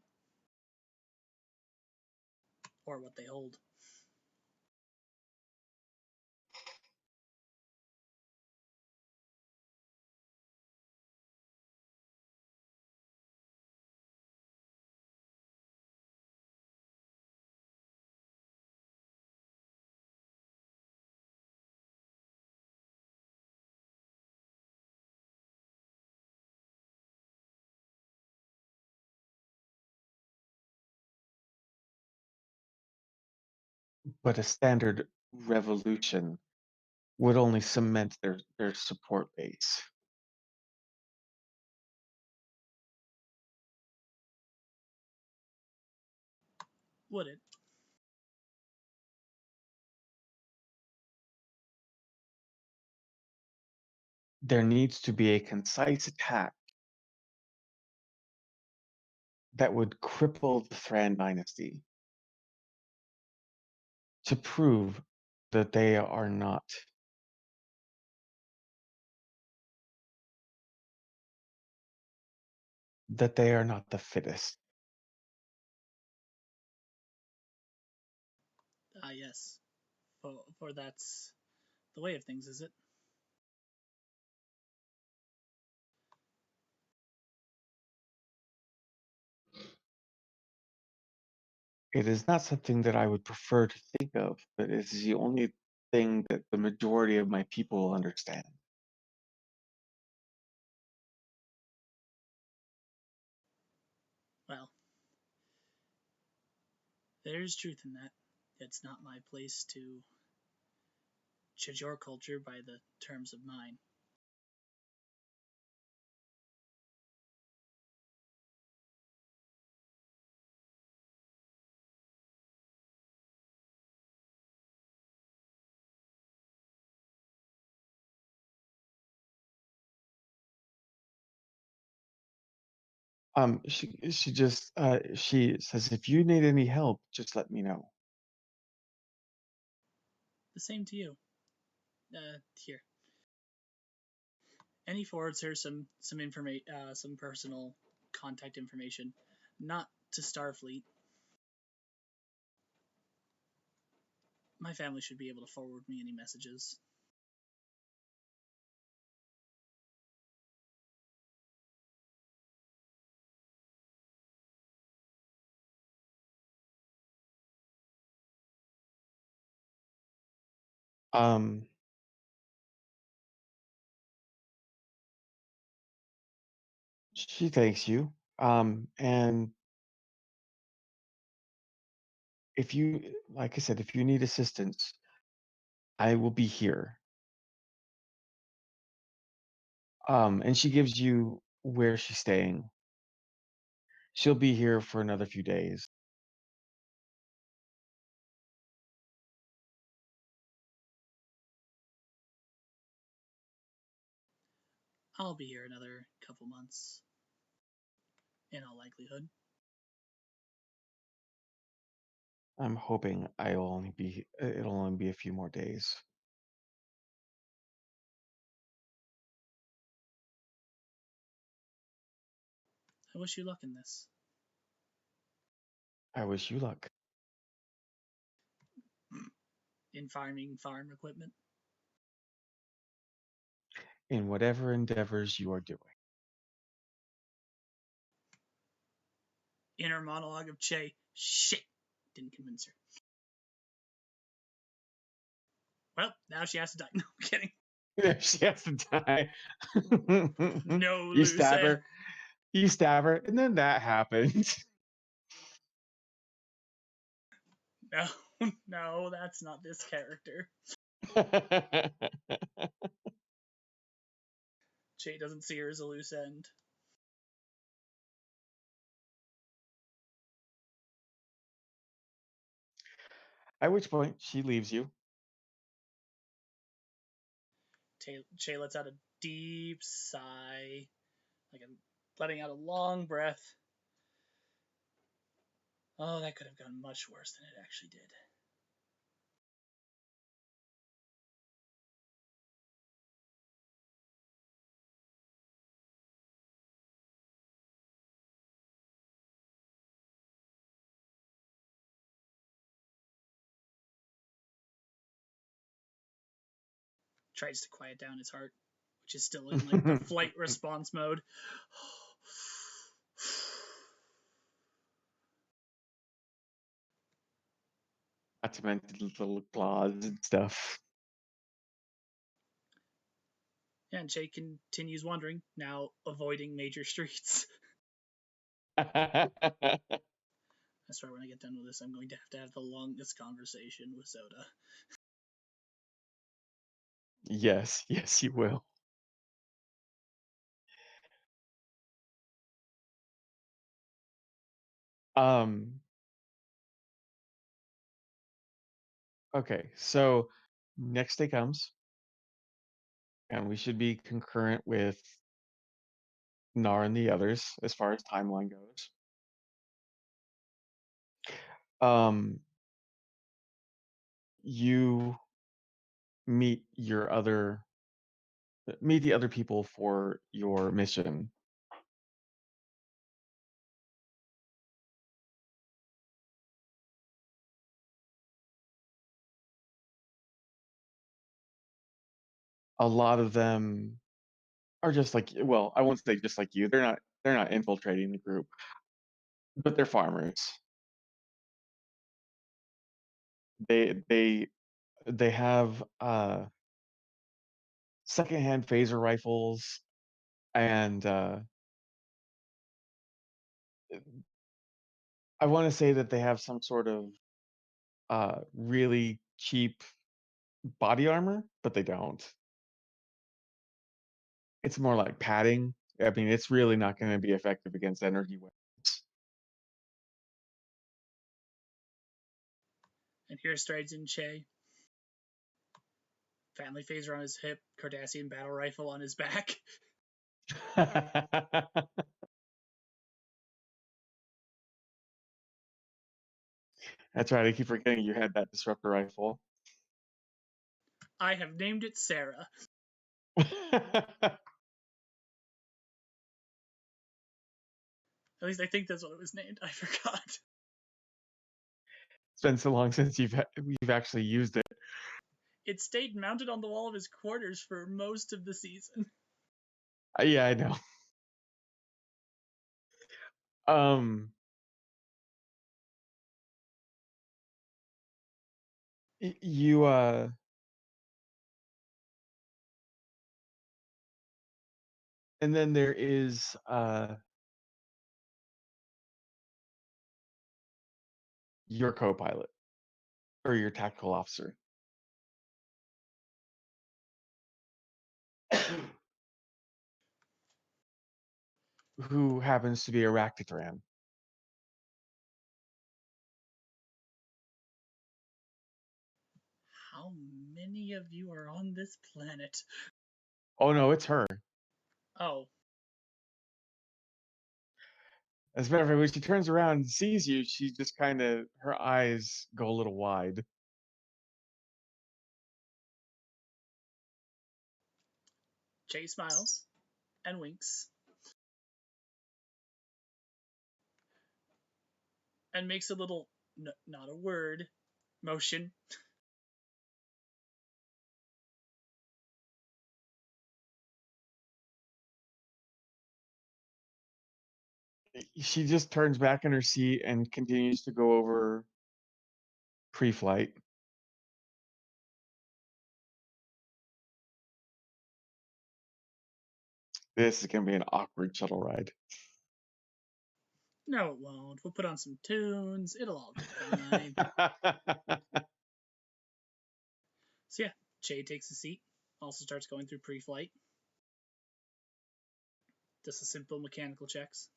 Or what they hold? But a standard revolution would only cement their support base. Would it? There needs to be a concise attack that would cripple the Thran dynasty to prove that they are not the fittest. Ah, yes. For that's the way of things, is it? It is not something that I would prefer to think of, but it's the only thing that the majority of my people will understand. Well, There's truth in that. It's not my place to judge your culture by the terms of mine. She says, if you need any help, just let me know. The same to you. Here. And he forwards her some some personal contact information, not to Starfleet. My family should be able to forward me any messages. Um, she thanks you. And if you, like I said, if you need assistance, I will be here. And she gives you where she's staying. She'll be here for another few days. I'll be here another couple months, in all likelihood. I'm hoping it'll only be a few more days. I wish you luck in this. I wish you luck. In farming farm equipment. In whatever endeavors you are doing. Inner monologue of Che. Shit! Didn't convince her. Well, now she has to die. No, I'm kidding. She has to die. No You loose stab end. her. You stab her, and then that happens. No, no, that's not this character. Che doesn't see her as a loose end. At which point she leaves you. Che lets out a deep sigh, like I'm letting out a long breath. Oh, that could have gone much worse than it actually did. Tries to quiet down his heart, which is still in like the flight response mode. Not to mention little claws and stuff. And Che continues wandering, now avoiding major streets. I swear when I get done with this, I'm going to have the longest conversation with Zoda. Yes, yes, you will. Um, okay, so next day comes, and we should be concurrent with Nar and the others as far as timeline goes. Um, you meet meet the other people for your mission. A lot of them are just like, well, I won't say just like you. They're not infiltrating the group, but they're farmers. They they they have secondhand phaser rifles and I want to say that they have some sort of really cheap body armor, but they don't. It's more like padding. I mean, it's really not going to be effective against energy weapons. And here strides in Che. Family phaser on his hip, Cardassian battle rifle on his back. That's right. I keep forgetting you had that disruptor rifle. I have named it Sarah. At least I think that's what it was named. I forgot. It's been so long since you've actually used it. It stayed mounted on the wall of his quarters for most of the season. Yeah, I know. You and then there is your co-pilot or your tactical officer. Who happens to be a Ractitran. How many of you are on this planet? Oh no, it's her. Oh. As a matter of fact, when she turns around and sees you, she just kind of, her eyes go a little wide. Che smiles and winks and makes a little, not a word, motion. She just turns back in her seat and continues to go over pre-flight. This is going to be an awkward shuttle ride. No, it won't. We'll put on some tunes. It'll all be fine. So yeah, Che takes a seat. Also starts going through pre-flight. Does the simple mechanical checks.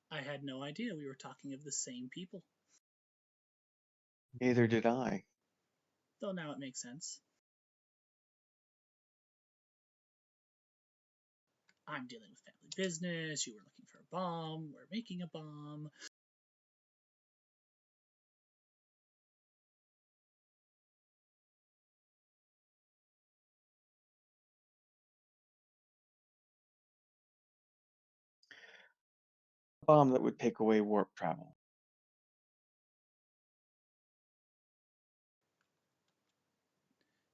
I had no idea we were talking of the same people. Neither did I. Though now it makes sense. I'm dealing with family business. You were looking for a bomb. We're making a bomb. Bomb that would take away warp travel.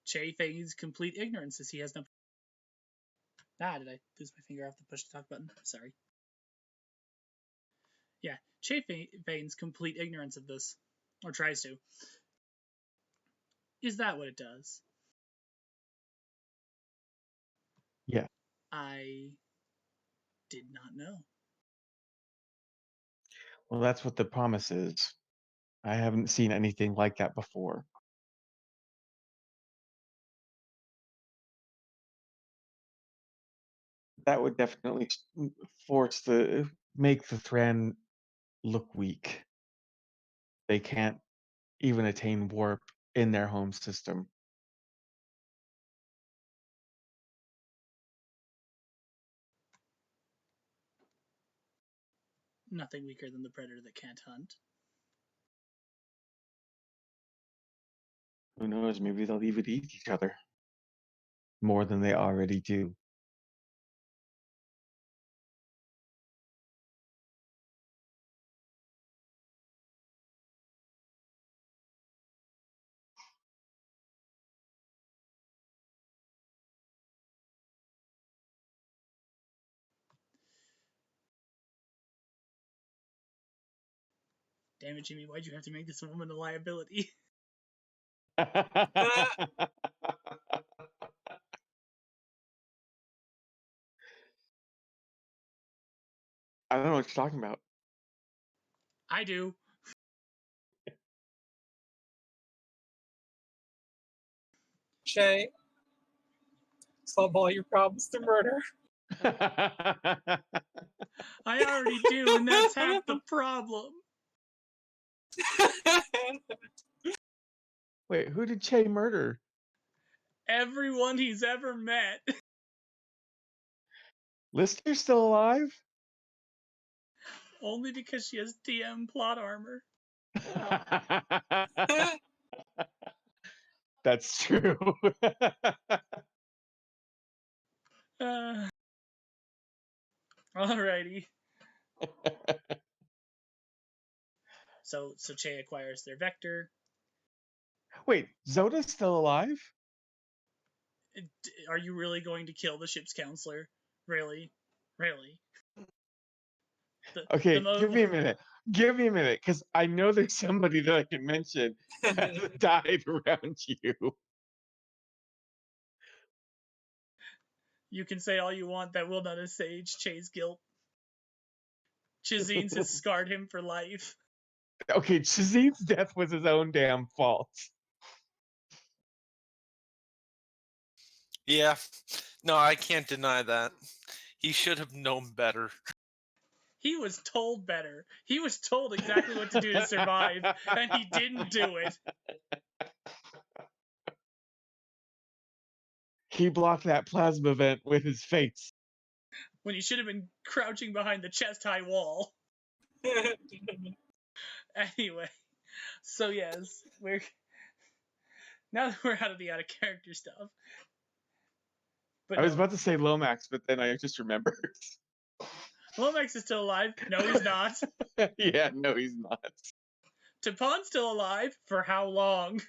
Che feigns complete ignorance as he has no. Did I lose my finger off the push to talk button? Sorry. Yeah, Che feigns complete ignorance of this, or tries to. Is that what it does? Yeah. I did not know. Well, that's what the promise is. I haven't seen anything like that before. That would definitely make the Thran look weak. They can't even attain warp in their home system. Nothing weaker than the predator that can't hunt. Who knows? Maybe they'll even eat each other more than they already do. Damn it, Jimmy, why'd you have to make this woman a liability? I don't know what you're talking about. I do. Shay, solve all your problems through murder. I already do, and that's half the problem. Wait, who did Che murder? Everyone he's ever met. Lister's still alive? Only because she has TM plot armor. That's true. Alrighty. So Che acquires their vector. Wait, Zoda's still alive? Are you really going to kill the ship's counselor? Really? Okay, give me a minute. Give me a minute, because I know there's somebody that I can mention that died around you. You can say all you want, that will not assuage Che's guilt. Chizine's has scarred him for life. Okay, Shazine's death was his own damn fault. Yeah. No, I can't deny that. He should have known better. He was told better. He was told exactly what to do to survive, and he didn't do it. He blocked that plasma vent with his face. When he should have been crouching behind the chest-high wall. Anyway, so yes, now that we're out of the out-of-character stuff. But I was about to say Lomax, but then I just remembered. Lomax is still alive. No, he's not. Yeah, no, he's not. Tapon's still alive. For how long?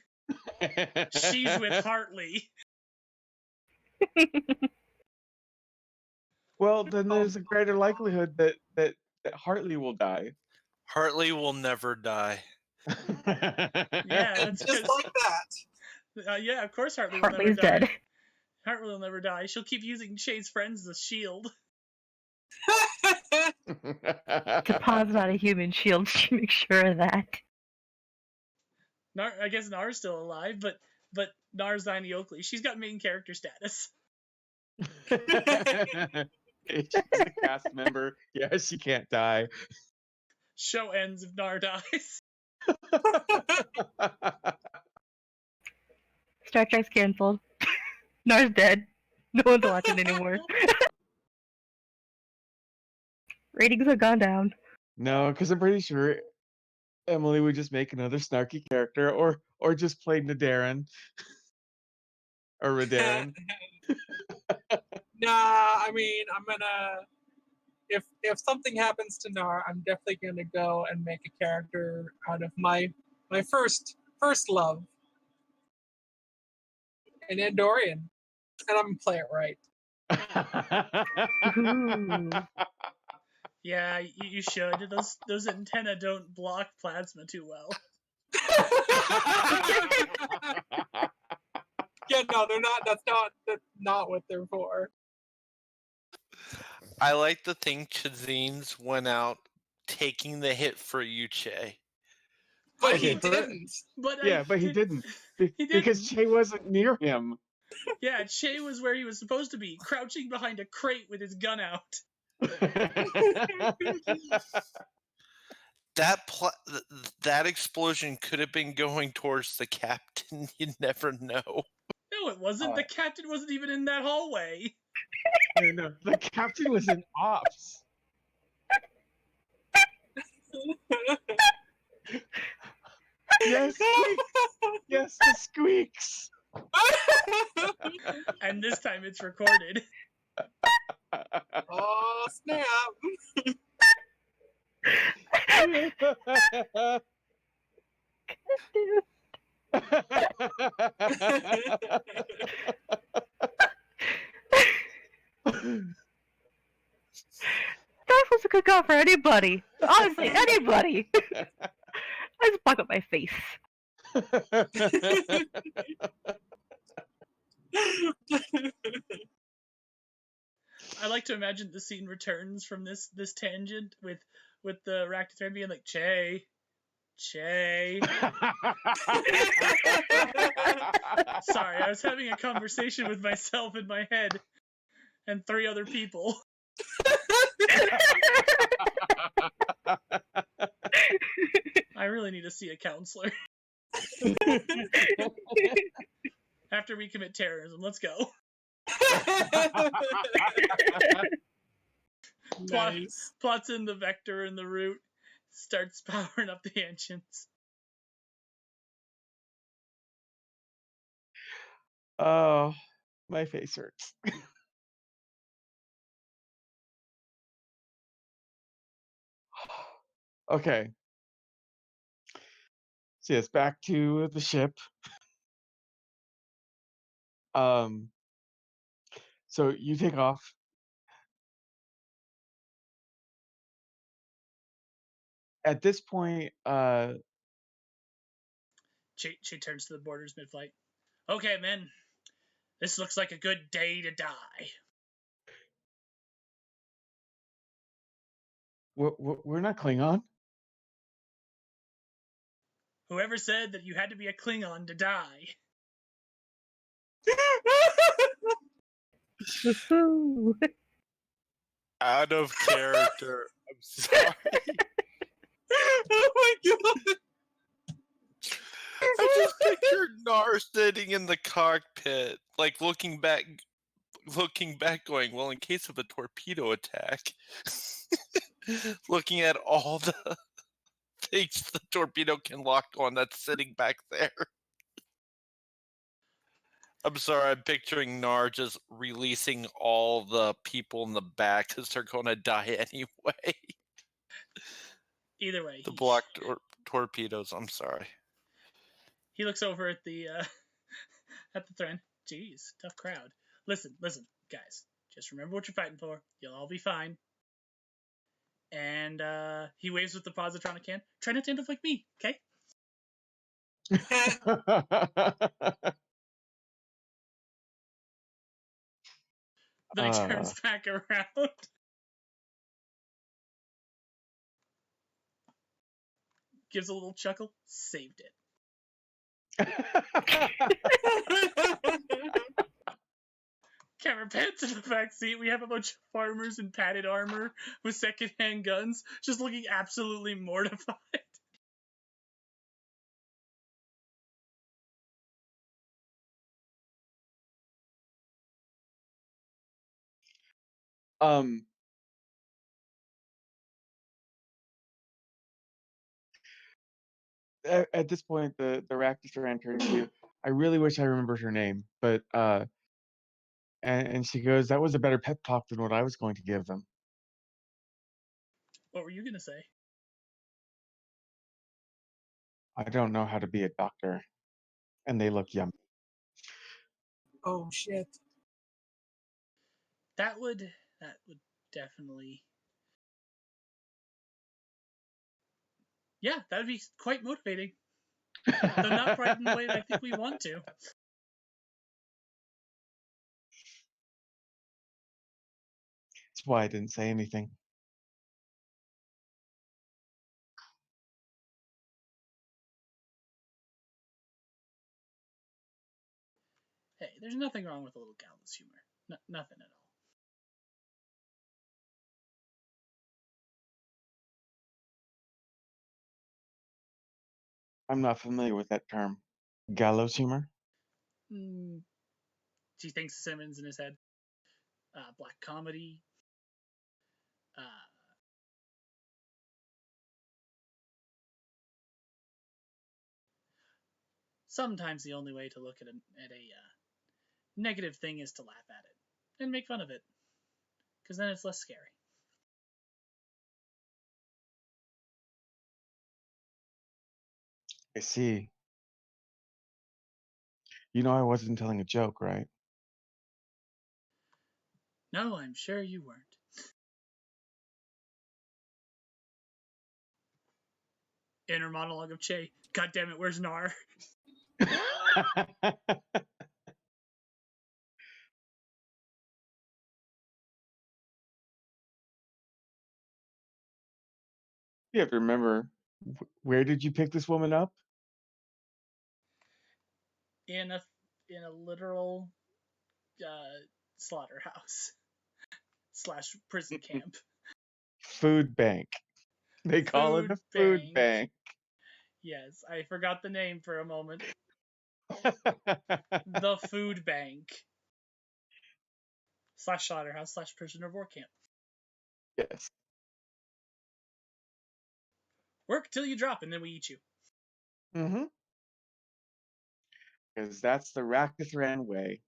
She's with Hartley. Well, then there's a greater likelihood that Hartley will die. Hartley will never die. Yeah, that's Just like that. yeah, of course Hartley will Hartley's never die. dead. Hartley will never die. She'll keep using Che's friends as a shield. Tapon's not a human shield. She makes sure of that. I guess Nar's still alive, but Nar's Zine Oakley. She's got main character status. She's a cast member. Yeah, she can't die. Show ends if Nar dies. Star Trek's canceled. Nar's dead. No one's watching anymore. Ratings have gone down. No, because I'm pretty sure Emily would just make another snarky character, or just play Nadarin or Radarin. Nah, I mean, I'm gonna. If something happens to Nar, I'm definitely gonna go and make a character out of my first love, an Andorian, and I'm gonna play it right. Ooh. Yeah, you should. Those antennae don't block plasma too well. Yeah, no, they're not. That's not what they're for. I like to think Chazines went out taking the hit for you, Che. But Okay, he didn't. But Yeah, but he didn't. Because Che wasn't near him. Yeah, Che was where he was supposed to be, crouching behind a crate with his gun out. That explosion could have been going towards the captain. You never know. No, it wasn't. The captain wasn't even in that hallway. No, the captain was in ops. Yes, squeaks. Yes, the squeaks. And this time it's recorded. Oh snap! That was a good call for anybody. Honestly, anybody. I just block up my face. I like to imagine the scene returns from this tangent with the Ractithran being like, Che. Sorry, I was having a conversation with myself in my head and 3 other people. I really need to see a counselor. After we commit terrorism, let's go. Nice. Plots in the vector and the route, starts powering up the engines. Oh, my face hurts. Okay. So yes, back to the ship. So you take off. At this point, She turns to the boarders mid-flight. Okay, men. This looks like a good day to die. we're not Klingon. Whoever said that you had to be a Klingon to die? Woohoo! Out of character. I'm sorry. Oh my god. I just pictured Nar sitting in the cockpit, like looking back, going, well, in case of a torpedo attack, looking at all the things the torpedo can lock on that's sitting back there. I'm sorry, I'm picturing Nar just releasing all the people in the back because they're going to die anyway. Either way, The block torpedoes, I'm sorry. he looks over at the at the Thran. Jeez, tough crowd. Listen, guys. Just remember what you're fighting for. You'll all be fine. And he waves with the positronic hand. Try not to end up like me, okay? Then he turns back around. Gives a little chuckle. Saved it. Camera pans in the back seat. We have a bunch of farmers in padded armor with secondhand guns, just looking absolutely mortified. um at this point, the Ractithran turns to you. I really wish I remembered her name, but and she goes, "That was a better pep talk than what I was going to give them." What were you gonna say? I don't know how to be a doctor, and they look yummy. Oh shit. That would definitely. Yeah, that would be quite motivating. Though not quite in the way that I think we want to. That's why I didn't say anything. Hey, there's nothing wrong with a little gallows humor. Nothing at all. I'm not familiar with that term. Gallows humor? She thinks Simmons in his head. Black comedy. Sometimes the only way to look at a negative thing is to laugh at it and make fun of it, because then it's less scary. I see. You know I wasn't telling a joke, right? No, I'm sure you weren't. Inner monologue of Che. God damn it, where's Nar? You have to remember, where did you pick this woman up? In a literal slaughterhouse slash prison camp. Food bank. They call it Food a food bank. bank. Yes, I forgot the name for a moment. The food bank slash slaughterhouse slash prisoner of war camp. Yes. Work till you drop, and then we eat you. Mm-hmm. Because that's the Rakithran way.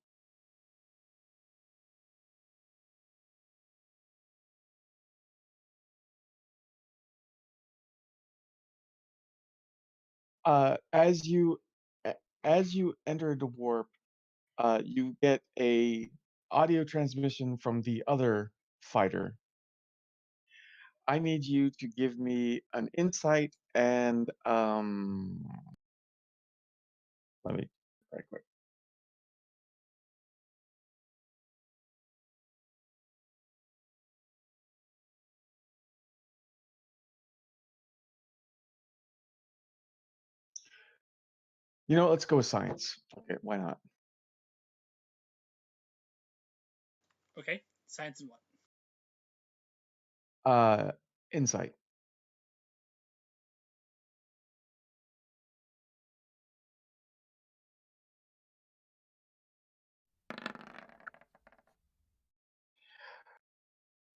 Uh, as you as you enter the warp, you get a audio transmission from the other fighter. I need you to give me an insight and let me right quick. You know, let's go with science. Okay, why not? Okay, science and what? Insight.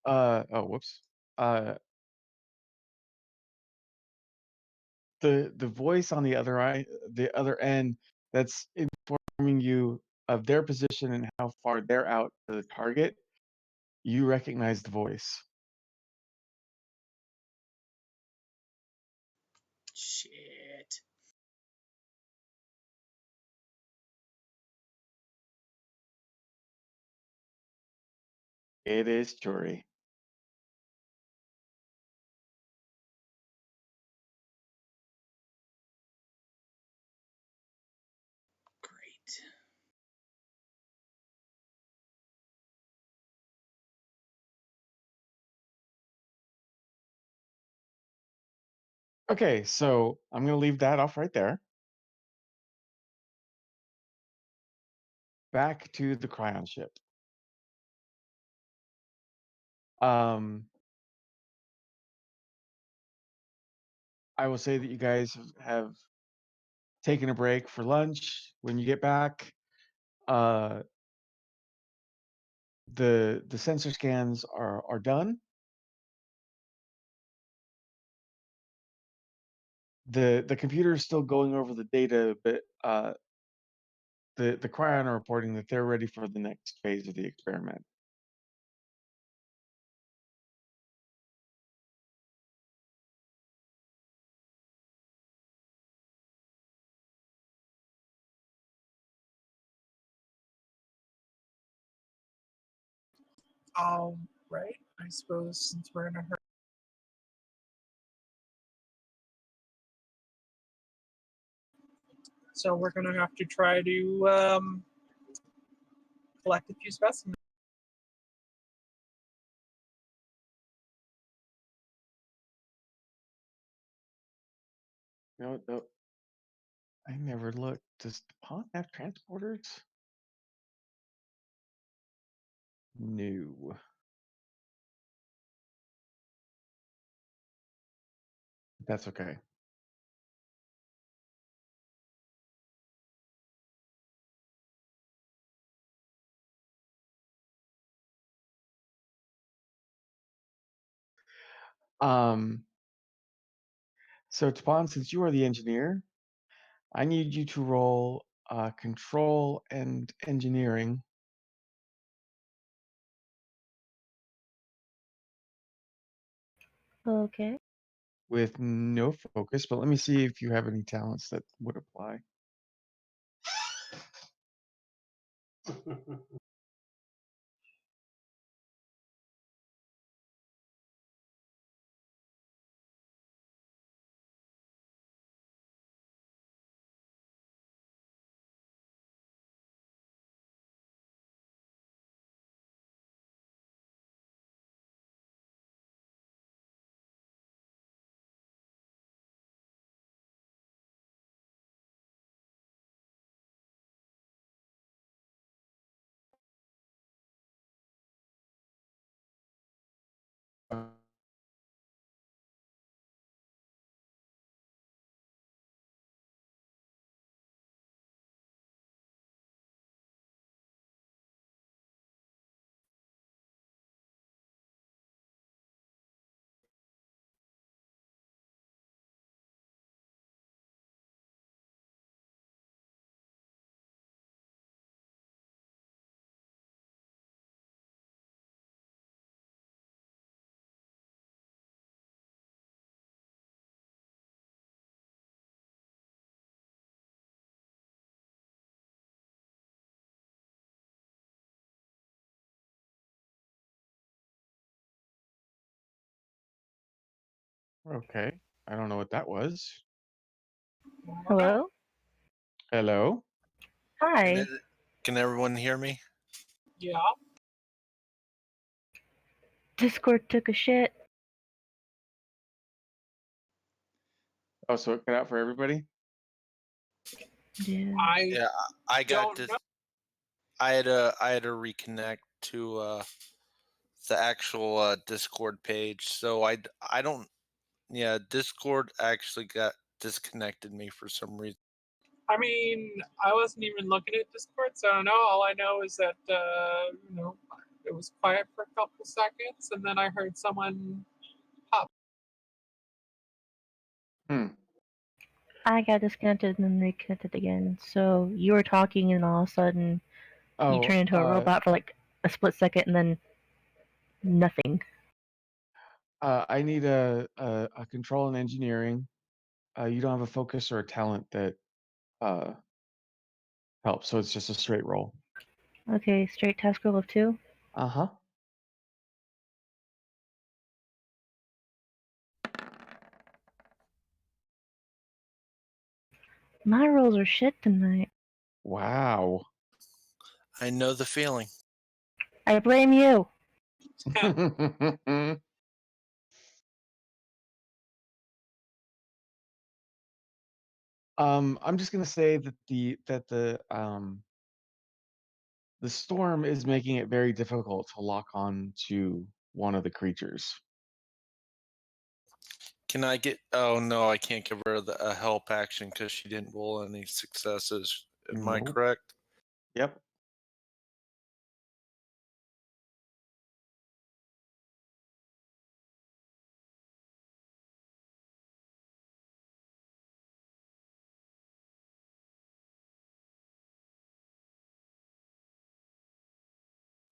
Oh, whoops. Uh, the voice on the other end that's informing you of their position and how far they're out to the target, you recognize the voice. Shit. It is Chori. Great. Okay, so I'm gonna leave that off right there. Back to the Krion ship. Um, I will say that you guys have taken a break for lunch. When you get back, uh, the sensor scans are done. The computer is still going over the data, but the Krion are reporting that they're ready for the next phase of the experiment. Right. I suppose since we're in a hurry. So we're going to have to try to collect a few specimens. No, I never looked. Does DuPont have transporters? No. That's okay. Um, so DuPont, since you are the engineer, I need you to roll control and engineering Okay. with no focus, but let me see if you have any talents that would apply. Okay. I don't know what that was. Hello? Hello? Can, Hi. it, can everyone hear me? Yeah. Discord took a shit. Oh, so it cut out for everybody? Yeah. I Yeah, I got don't this. know. I had to reconnect to the actual Discord page. So I don't. Yeah, Discord actually got disconnected me for some reason. I mean, I wasn't even looking at Discord, so I don't know. All I know is that it was quiet for a couple seconds, and then I heard someone pop. Hmm. I got disconnected and then reconnected again. So you were talking and all of a sudden you Oh, turned into a robot for like a split second and then nothing. I need a control and engineering. You don't have a focus or a talent that uh, helps, so it's just a straight roll. Okay, straight task roll of 2. Uh-huh. My rolls are shit tonight. Wow. I know the feeling. I blame you. I'm just gonna say that the storm is making it very difficult to lock on to one of the creatures. Can I get? Oh no, I can't give her a help action because she didn't roll any successes. Am I Nope. correct? Yep.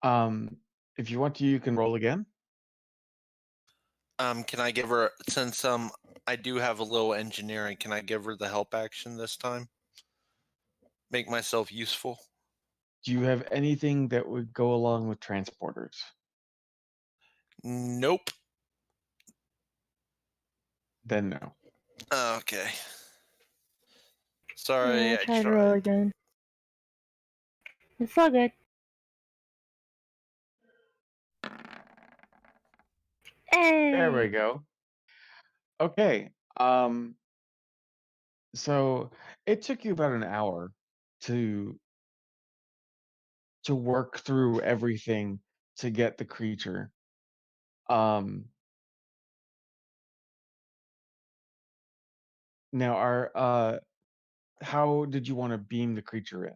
Um, if you want to, you can roll again. Can I give her since I do have a little engineering? Can I give her the help action this time? Make myself useful. Do you have anything that would go along with transporters? Nope. Then no. Okay. Sorry, Yeah, I I tried to roll tried. again. It's all good. There we Hey! go. Okay. So it took you about an hour to work through everything to get the creature. Um, now how did you want to beam the creature in?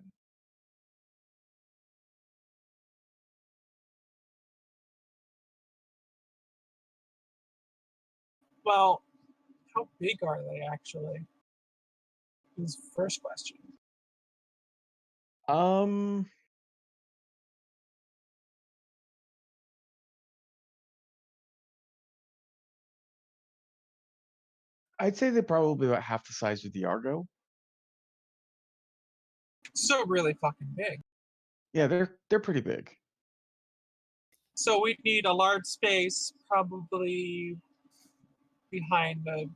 Well, how big are they actually? Is the first question. Um, I'd say they're probably about half the size of the Argo. So really fucking big. Yeah, they're pretty big. So we'd need a large space, probably behind the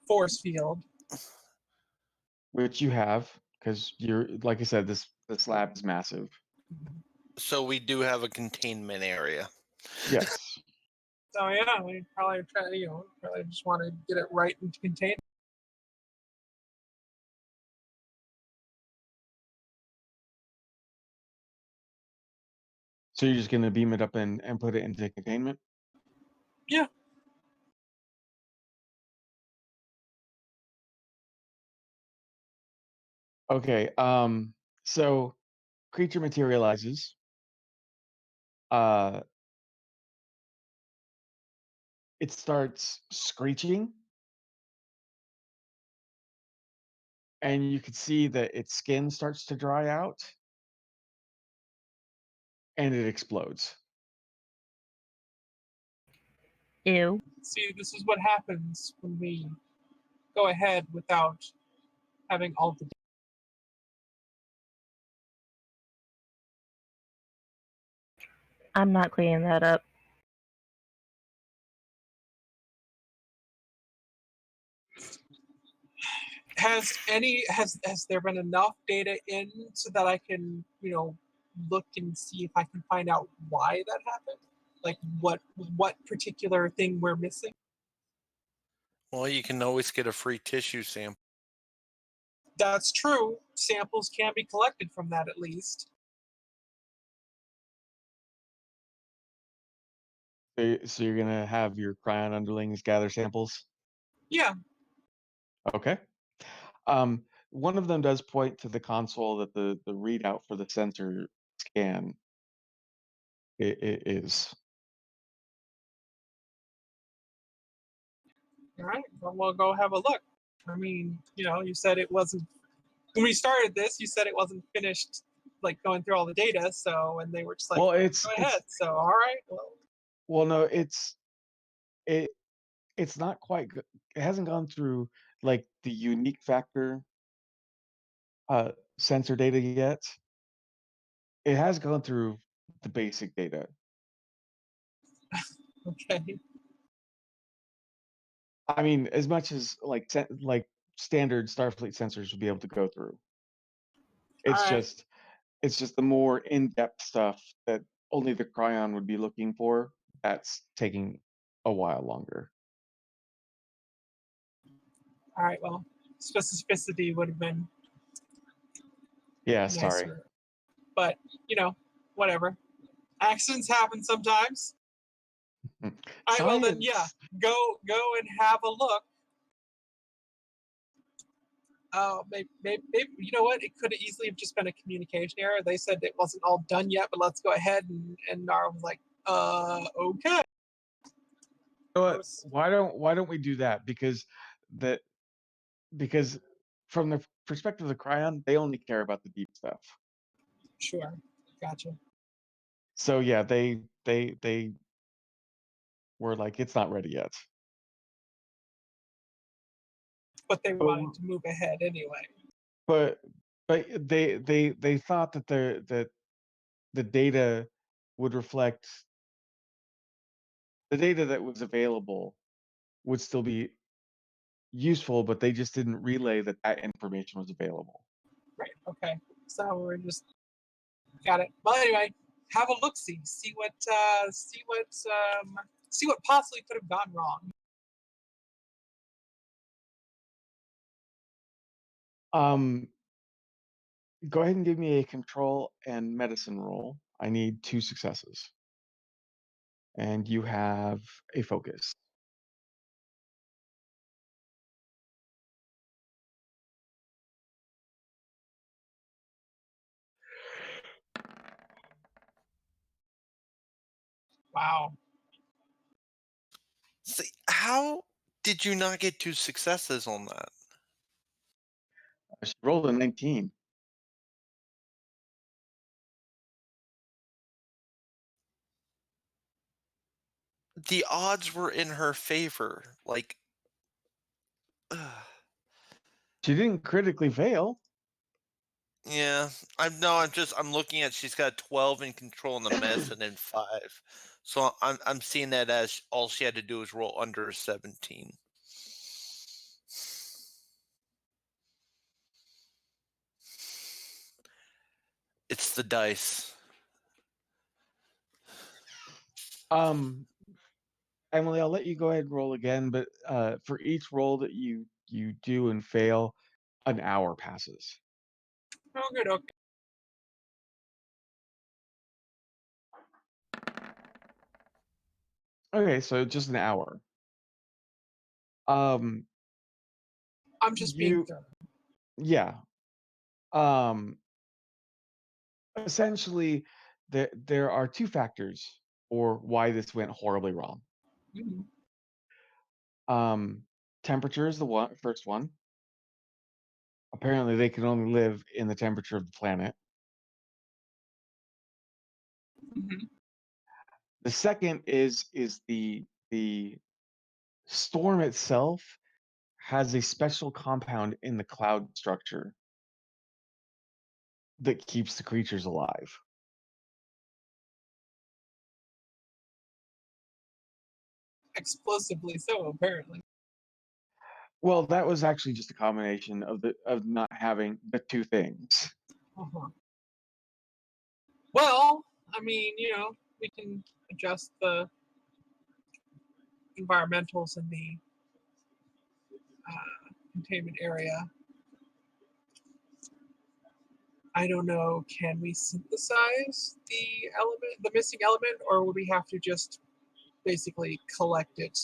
force field. Which you have, because you're like I said, this lab is massive. So we do have a containment area. Yes. So yeah, we probably try. Probably just want to get it right into containment. So you're just gonna beam it up and put it into containment? Yeah. Okay. So creature materializes. Uh, it starts screeching, and you can see that its skin starts to dry out, and it explodes. Ew. See, this is what happens when we go ahead without having all the. I'm not cleaning that up. Has there been enough data in so that I can, look and see if I can find out why that happened? Like what particular thing we're missing? Well, you can always get a free tissue sample. That's true. Samples can be collected from that at least. So you're gonna have your Krion underlings gather samples? Yeah. Okay. One of them does point to the console that the readout for the sensor scan is. All right. Well, we'll go have a look. I mean, you said it wasn't when we started this. You said it wasn't finished, like going through all the data. So, and they were just like, Well, "Go ahead." So, all right. well, no, it it's not quite go it hasn't gone through, like, the unique factor, uh, sensor data yet. It has gone through the basic data. Okay. I mean, as much as, like, standard Starfleet sensors would be able to go through. All It's right. just it's just the more in-depth stuff that only the Cryon would be looking for, that's taking a while longer. All right. Well, specificity would have been Yeah, sorry. nicer, but whatever. Accidents happen sometimes. All right. Well, then, yeah. Science! Go and have a look. Maybe, you know what? It could have easily have just been a communication error. They said it wasn't all done yet, but let's go ahead and Nara was like, okay. You know what? Why don't we do that? The because from the perspective of the Cryon, they only care about the deep stuff. Sure, gotcha. So yeah, they were like, it's not ready yet. But they But wanted to move ahead anyway. but but they thought that the data would reflect the data that was available would still be useful, but they just didn't relay that that information was available. Right. Okay. So we're just got it. Well, anyway, have a look. See what possibly could have gone wrong. Um, Go ahead and give me a control and medicine roll. I need 2 successes. And you have a focus. Wow. See, how did you not get 2 successes on that? She rolled a 19. The odds were in her favor. Like, ugh. She didn't critically fail. Yeah, I'm looking at she's got 12 in control in the medicine and 5. So I'm seeing that as all she had to do was roll under a 17. It's the dice. Um, Emily, I'll let you go ahead and roll again, but for each roll that you do and fail, an hour passes. Oh, good. Okay. Okay, so just an hour. Um, I'm just being you thorough. yeah. Um, Essentially, there are 2 factors for why this went horribly wrong. Mhm. Temperature is the first one. Apparently, they can only live in the temperature of the planet. Mhm. The second is the storm itself has a special compound in the cloud structure that keeps the creatures alive. Explosively so, apparently. Well, that was actually just a combination of not having the two things. Uh-huh. Well, I mean, we can adjust the environmentals in the containment area. I don't know, can we synthesize the missing element, or would we have to just basically collect it?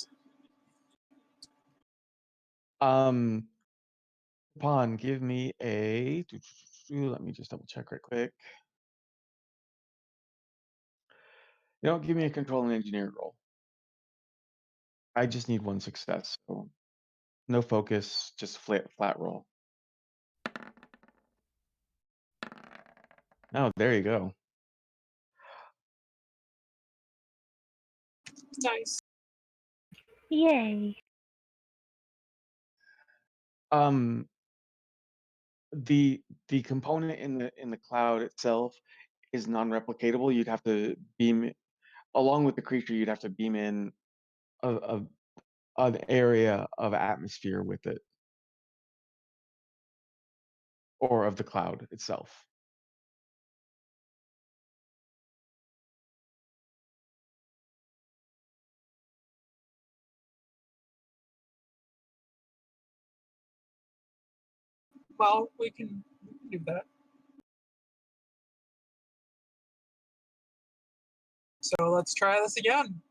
Pawn, give me a. Let me just double check right quick. Give me a control and engineer roll. I just need one success, so no focus, just flat roll. Oh, there you go. Nice. Yay. The component in the cloud itself is non-replicatable. You'd have to beam, along with the creature, you'd have to beam in an area of atmosphere with it, or of the cloud itself. Well, we can do that. So let's try this again.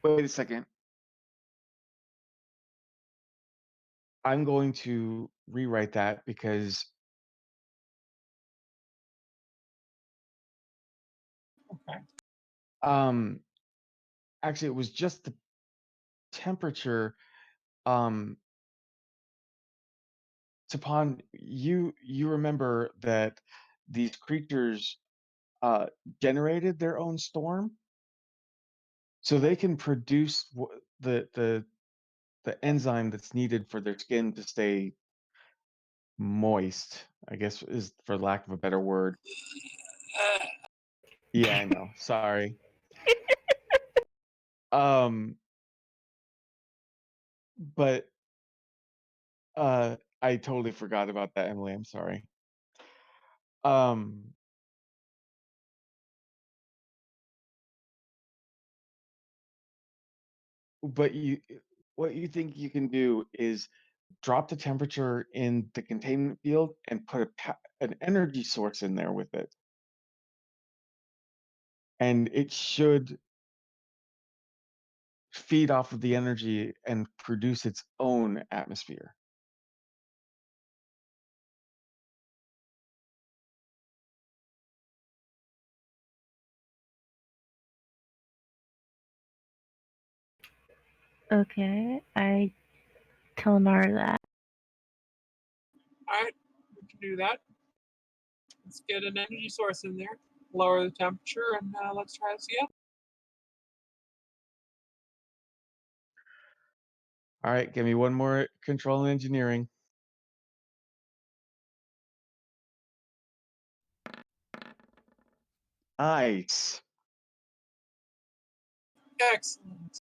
Wait a second. I'm going to rewrite that because Okay. actually it was just the temperature. Tapan, you remember that these creatures generated their own storm, so they can produce the enzyme that's needed for their skin to stay moist, I guess, is for lack of a better word. Yeah, I know. Sorry. But I totally forgot about that, Emily. I'm sorry. Um, but what you think you can do is drop the temperature in the containment field and put an energy source in there with it. And it should feed off of the energy and produce its own atmosphere. Okay, I tell Nara that. All right, we can do that. Let's get an energy source in there, lower the temperature, and let's try this again. All right, give me one more control and engineering. Nice. Excellent.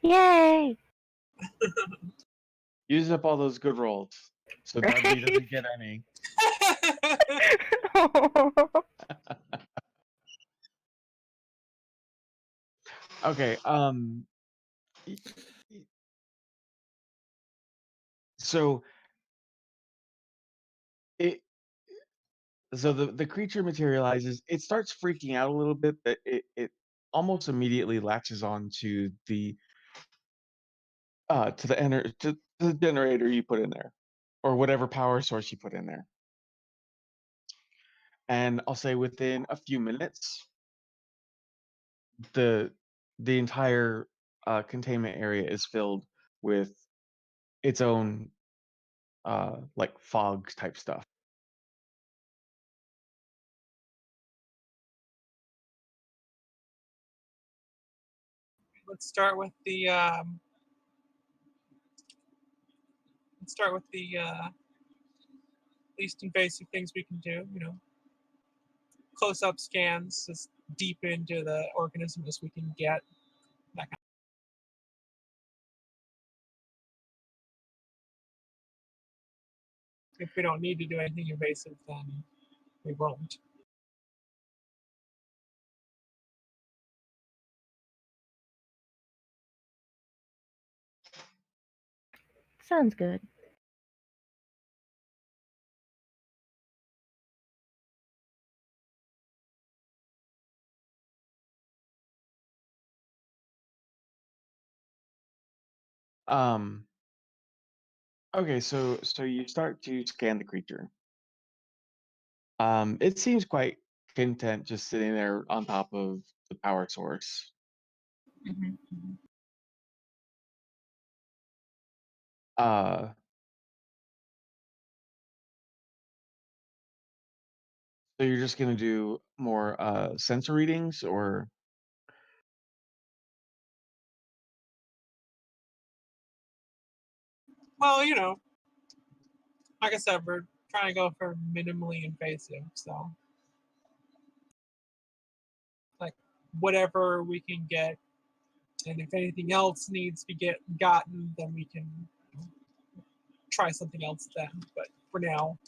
Yay! Use up all those good rolls, so Dudley doesn't get any. Okay. So it so the creature materializes. It starts freaking out a little bit, but it almost immediately latches on to the to the generator you put in there, or whatever power source you put in there. And I'll say within a few minutes, the entire containment area is filled with its own like fog type stuff. Let's start with the least invasive things we can do. Close-up scans, as deep into the organism as we can get. That kind If we don't need to do anything invasive, then we won't. Sounds good. Um. Okay, so you start to scan the creature. It seems quite content just sitting there on top of the power source. Mm-hmm. Uh, so you're just gonna do more sensor readings, or Well, like I said, we're trying to go for minimally invasive, so like whatever we can get, and if anything else needs to be gotten, then we can try something else then. But for now,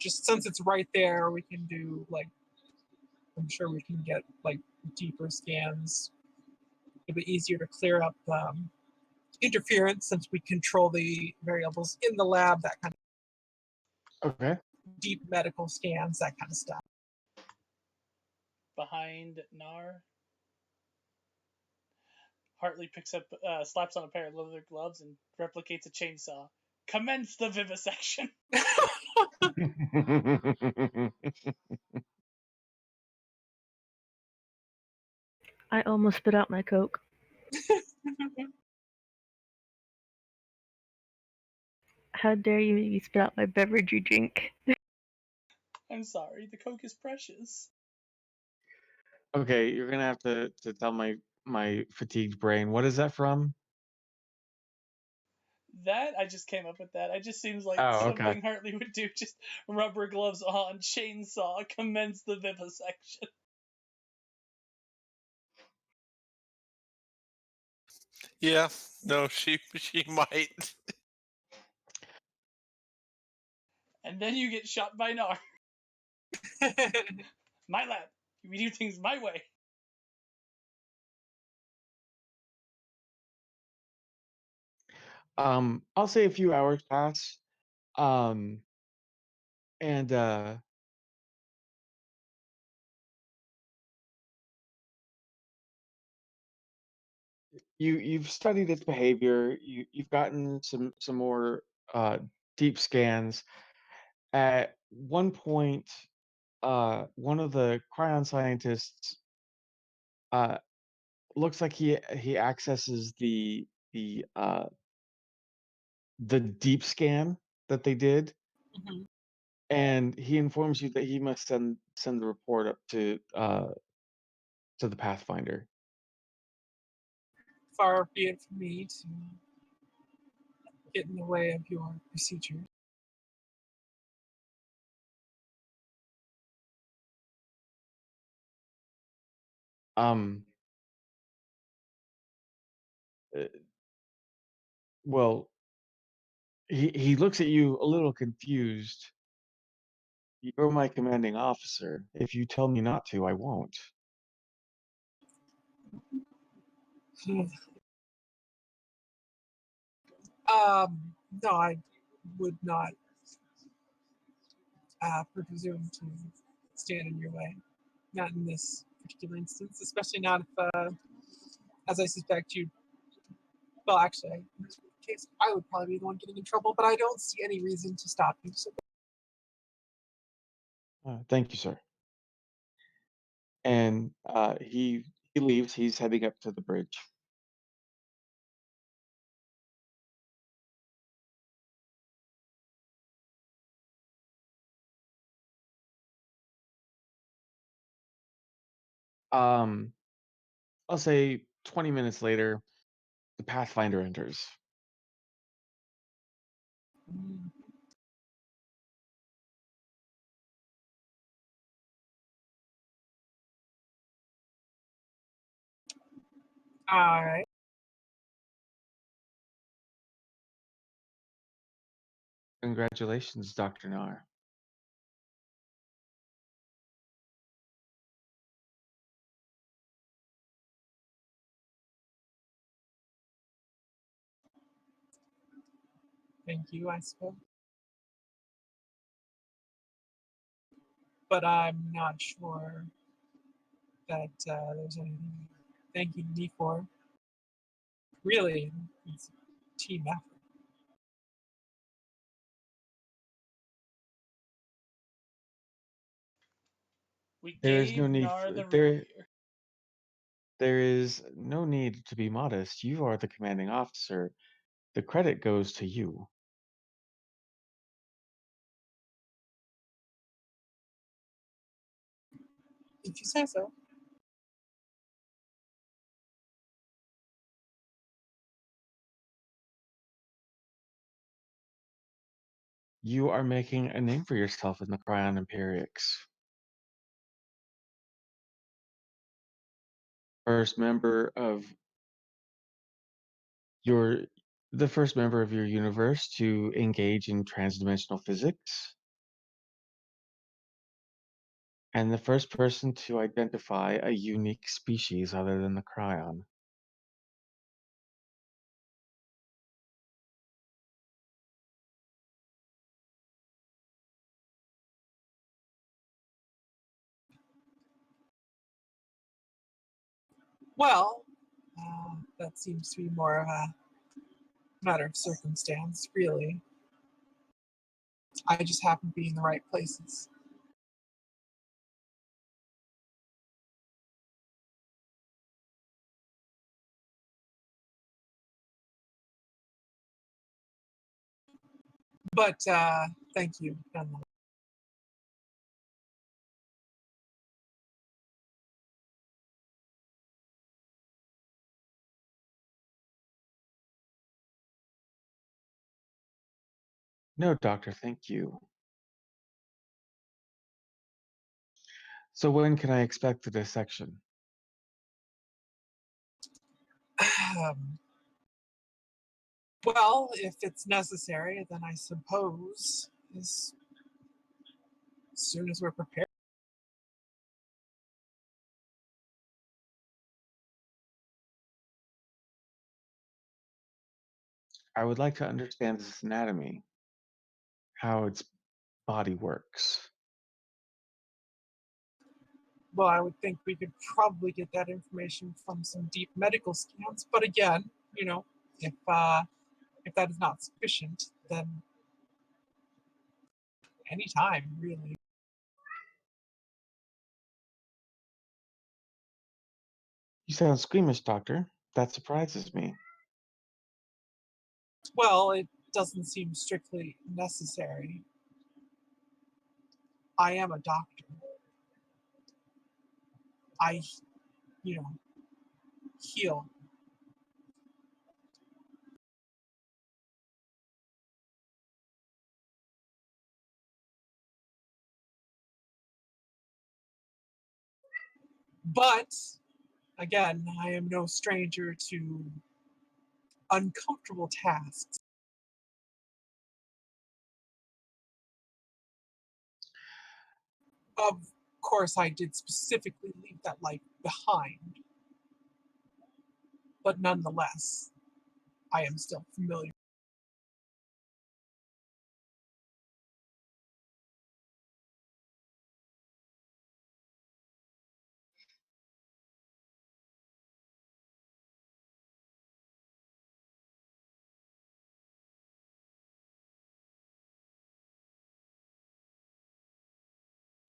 just since it's right there, we can do like I'm sure we can get like deeper scans. It'll be easier to clear up interference since we control the variables in the lab. That kind okay. of deep medical scans, that kind of stuff. Behind Nar, Hartley picks up, slaps on a pair of leather gloves and replicates a chainsaw. Commence the vivisection. I almost spit out my Coke. How dare you spit out my beverage you drink? I'm sorry, the Coke is precious. Okay, you're gonna have to tell my fatigued brain. What is that from? That, I just came up with that. It just seems like Oh, okay. something Hartley would do. Just rubber gloves on, chainsaw, commence the vivisection. Yeah, no, she might. And then you get shot by Nar. My lab. We do things my way. I'll say a few hours pass. Um, and you've studied its behavior. You've gotten some more deep scans. At one point, one of the Krion scientists uh, looks like he accesses the deep scan that they did, Mhm. and he informs you that he must send the report up to the Pathfinder. Far be it from me to get in the way of your procedure. Um, uh, well, he looks at you a little confused. You're my commanding officer. If you tell me not to, I won't. No, I would not presume to stand in your way. Not in this particular instance, especially not if, as I suspect you. Well, actually, in this case, I would probably be the one getting in trouble, but I don't see any reason to stop you. So, Thank you, sir. And he leaves. He's heading up to the bridge. Um, I'll say 20 minutes later, the Pathfinder enters. all right. Congratulations, Dr. Nar. Thank you, I suppose. But I'm not sure that there's anything thanking me for. Really, it's a team effort. We There is no gave need Nar for the room there. here. There is no need to be modest. You are the commanding officer. The credit goes to you. If you say so. You are making a name for yourself in the Krion Empirics. First member of your the first member of your universe to engage in transdimensional physics, and the first person to identify a unique species other than the Krion. Well, that seems to be more of a matter of circumstance, really. I just happen to be in the right places. But thank you, nonetheless. No, Doctor, thank you. So when can I expect the dissection? Well, if it's necessary, then I suppose as soon as we're prepared. I would like to understand its anatomy, how its body works. Well, I would think we could probably get that information from some deep medical scans. But again, if that is not sufficient, then anytime, really. You sound squeamish, Doctor. That surprises me. Well, it doesn't seem strictly necessary. I am a doctor. I, you know, heal. But again, I am no stranger to uncomfortable tasks. Of course, I did specifically leave that life behind, but nonetheless, I am still familiar.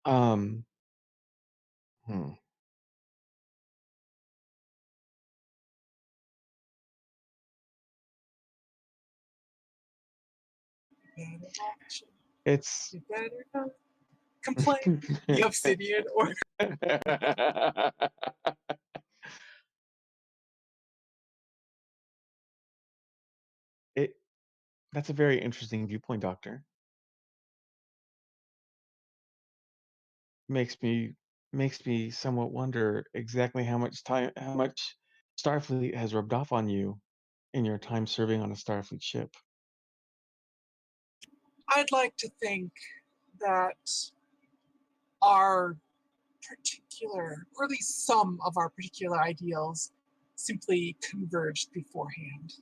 Um, hmm. You better watch it. It's You better not complain. The obsidian or it that's a very interesting viewpoint, Doctor. Makes me makes me somewhat wonder exactly how much Starfleet has rubbed off on you in your time serving on a Starfleet ship. I'd like to think that our particular, or at least some of our particular ideals, simply converged beforehand.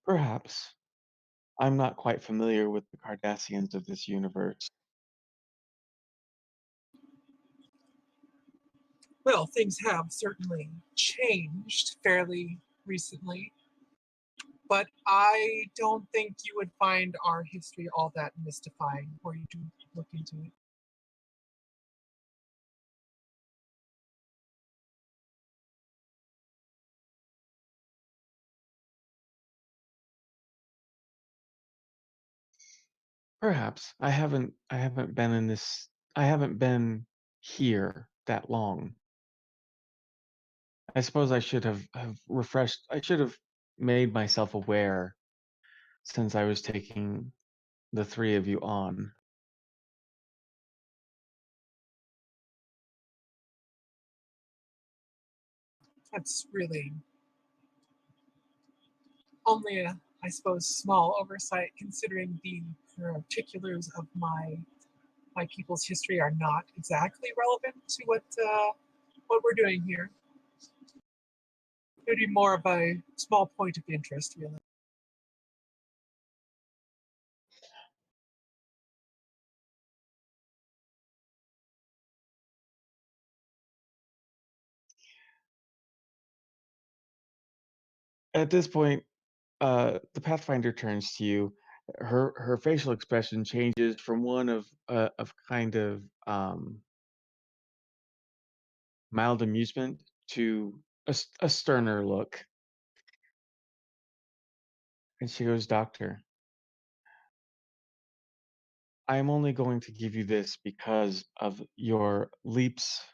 Perhaps. I'm not quite familiar with the Cardassians of this universe. Well, things have certainly changed fairly recently, but I don't think you would find our history all that mystifying were you to look into it. Perhaps. I haven't been in this I haven't been here that long. I suppose I should have refreshed I should have made myself aware since I was taking the three of you on. That's really only a, I suppose, small oversight considering the particulars of my people's history are not exactly relevant to what we're doing here. It would be more of a small point of interest, really. At this point, the Pathfinder turns to you. Her facial expression changes from one of kind of mild amusement to a sterner look, and she goes, "Doctor, I am only going to give you this because of your leaps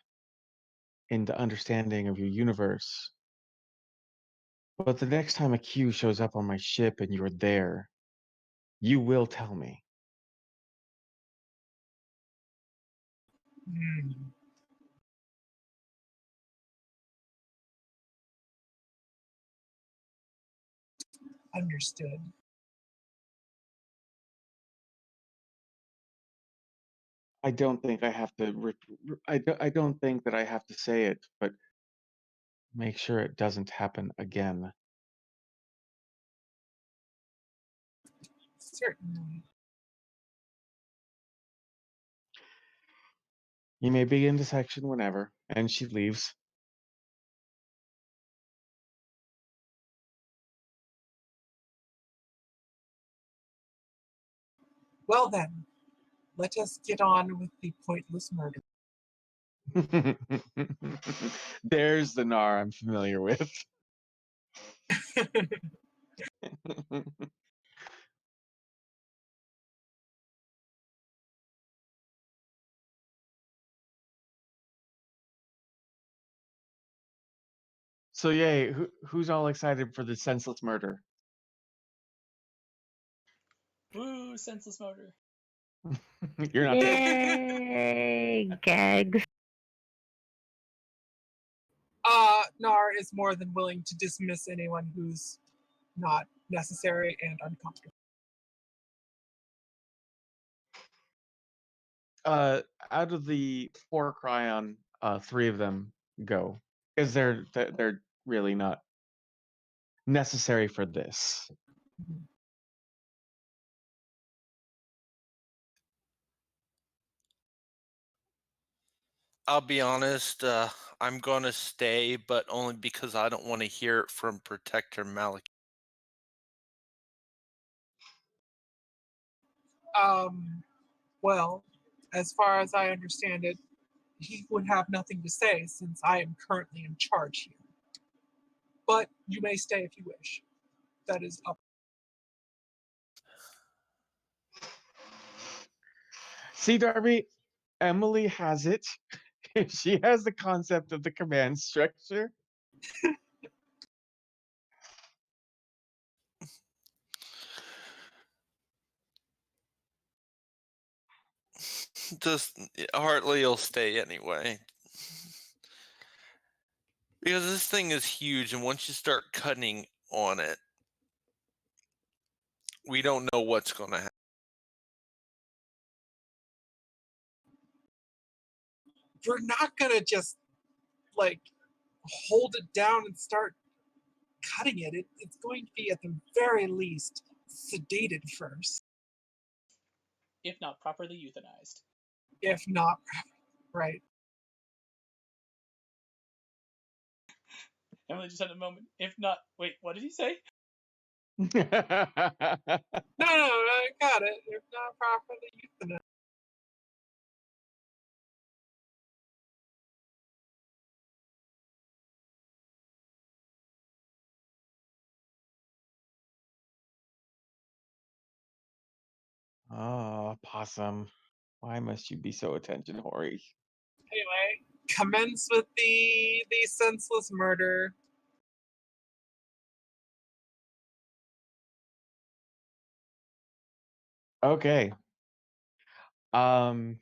into understanding of your universe. But the next time a Q shows up on my ship and you're there, you will tell me." Hmm, understood. I don't think I have to. I don't think that I have to say it, but make sure it doesn't happen again. Certainly. You may begin dissection whenever, and she leaves. Well then, let us get on with the pointless murder. There's the Nar I'm familiar with. So yay, who's all excited for the senseless murder? Woo, senseless murder. You're not. Yay! Gags. Nar is more than willing to dismiss anyone who's not necessary and uncomfortable. Out of the four Krion, three of them go because they're really not necessary for this. Mhm. I'll be honest, I'm gonna stay, but only because I don't want to hear it from Protector Malik. Well, as far as I understand it, he would have nothing to say since I am currently in charge here. But you may stay if you wish. That is up. See, Darby, Emily has it. She has the concept of the command structure. Just Hartley will stay anyway. Because this thing is huge, and once you start cutting on it, we don't know what's going to happen. We're not gonna just like hold it down and start cutting it. It's going to be at the very least sedated first, If not properly euthanized. if not right. Emily just had a moment. If not, wait, what did he say? No, I got it. If not properly euthanized. Ah, possum. Why must you be so attention-whory? Anyway, commence with the senseless murder. Okay. Um.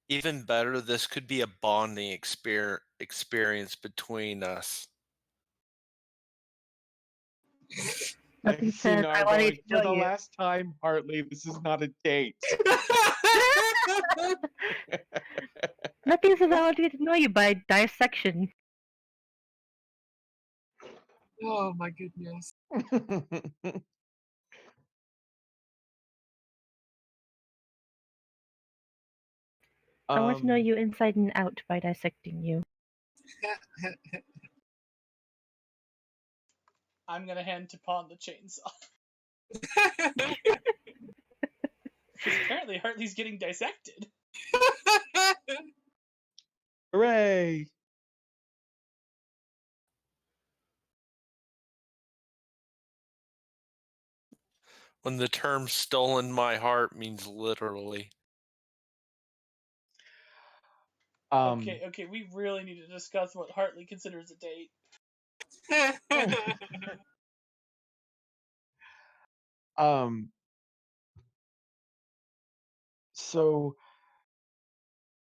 Even better, this could be a bonding experience between us. Nothing See, says now I I'm wanted going, to for know the you. last time, Hartley, this is not a date. Nothing says I want to get to know you by dissection. Oh my goodness. I want to know you inside and out by dissecting you. I'm gonna hand to Pawn the chainsaw. Because apparently Hartley's getting dissected. Hooray! When the term stolen my heart means literally. Okay, we really need to discuss what Hartley considers a date. So